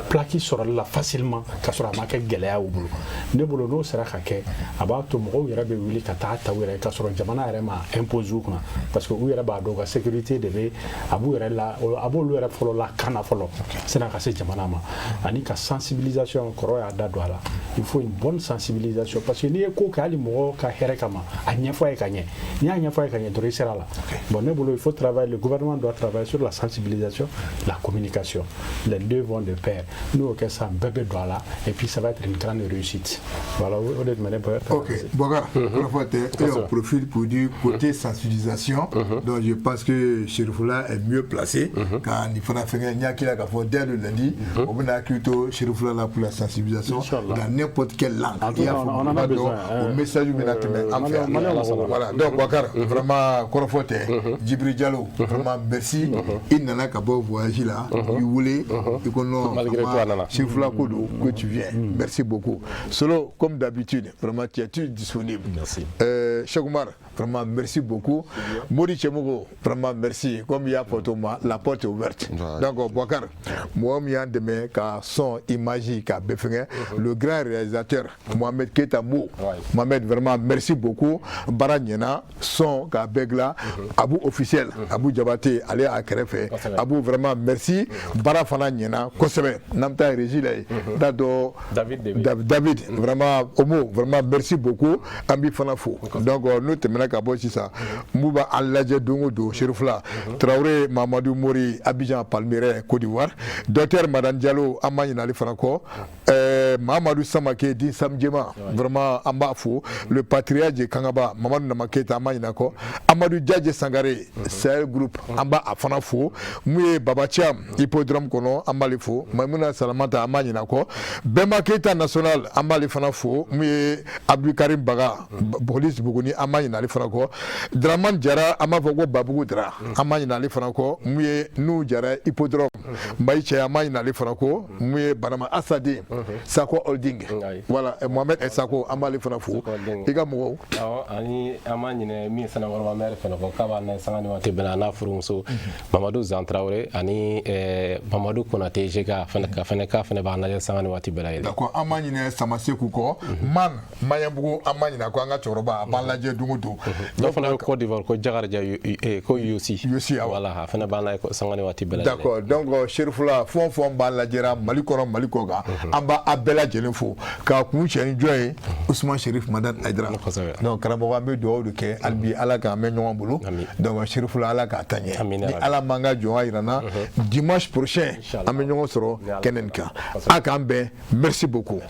plaqué sur l'île facilement, car sur la marque galère au boulot. Ne boulot nous sera caqué. About tomorrow, il y aura des willy catata, où il y a car sur le Jamana rema imposé parce que où il y a pas de sécurité de abou il y a la abou il y a follow la cana follow. C'est la casse Jamana ma. Anika sensibilisation encore à dadouala. Il faut une bonne sensibilisation parce que ni ko kali mo ka here kama anya foi kanye ni anya foi kanye to resera là bon ne boulot il faut travailler, le gouvernement doit travailler sur la sensibilisation, la communication, les deux vont de pair. Nous ok ça bébé doit là et puis ça va être une grande réussite. Voilà au lieu de mener OK Boga on profite pour dire côté sensibilisation donc je pense que Chérifula est mieux placé quand il faudra faire nya qui la faut dès le lundi on va plutôt Chérifula là pour la sensibilisation dans n'importe quelle langue. On en a besoin. Au message voilà donc Bakar vraiment Korofote Djibril Diallo vraiment merci il n'en a qu'à voyager là il voulait malgré toi Nana Chérifula Kodo que tu viens merci beaucoup Solo comme d'habitude vraiment tu es disponible. Merci Chekoumar vraiment merci beaucoup. Mori Chemogo vraiment merci comme il y a photo la porte est ouverte. Donc Bakar moi mi demain car son image qu'a befengé le grand réalisateur Mohamed Keita Mou. Mohamed vraiment merci beaucoup. Baranyena son qu'a begla Abou officiel Abou Diabaté allez à Kerefe Abou vraiment merci. Bara Fana Nyena Kosebe Namta Régie Dado David vraiment Omo vraiment merci beaucoup. Ambi Fana Fou. Donc nous terminons ça. Mouba Aladje Dongodo, Chérifula, Traoré, Mamadou Mori, Abidjan, Palmyre, Côte d'Ivoire, Docteur Madame Diallo, Amani Nali Franco, Mamadou Samake, Din Samdjema, vraiment Ambafou, le patriarche de Kangaba, Mamadou Namaketa, Amani Nako, Amadou Djadje Sangare, Sahel Group, Amba Afanafou, Mouye Babacham, Hippodrome Kono, Ambalifou, Maimouna Salamata, Amani Nako, Bemaketa National, Ambalifanafou, Mouye Abdou Karim Baga, Police Bougouni, Amani Nali Franco, Draman Jara, Amavogo Babou Dra, Amani Nali Franco, Mouye Nou Jara, Hippodrome, Maïche Amani Nali Franco, Mouye Banama Assadi, Sako Holding. Voilà, Mohamed et Sako, Amali Franco. Également. Ani Amani mi sana warma mere Franco, Kabana Sangani Wati Banana Frunso, Mamadou Zantraoré, Ani Mamadou Konate Jega, Faneka, Fanebana Sangani Wati Belaï. D'accord, Amani Samase Kuko, Man, Mayambu, Amani Nakwanga Choroba, Balaje Dungudu. Donc, on a Côte d'Ivoire, Djagarja, aussi. Voilà, Fanebana Sangani Wati Belaï. D'accord, donc Chérifula, Fon Baladjera, Malikoram, Malikoga, Amba Abela Djelenfo, Kakuchi Joy, Ousmane Chérif Madan Aydra. Donc, Karaborambe de Ke, Albi Alaka Menyon Boulou, donc Chérifula Alaka Tanye. Et Alamanga Joa Irana, dimanche prochain, à Menyon Soro, Kenenka. Akambe, merci beaucoup.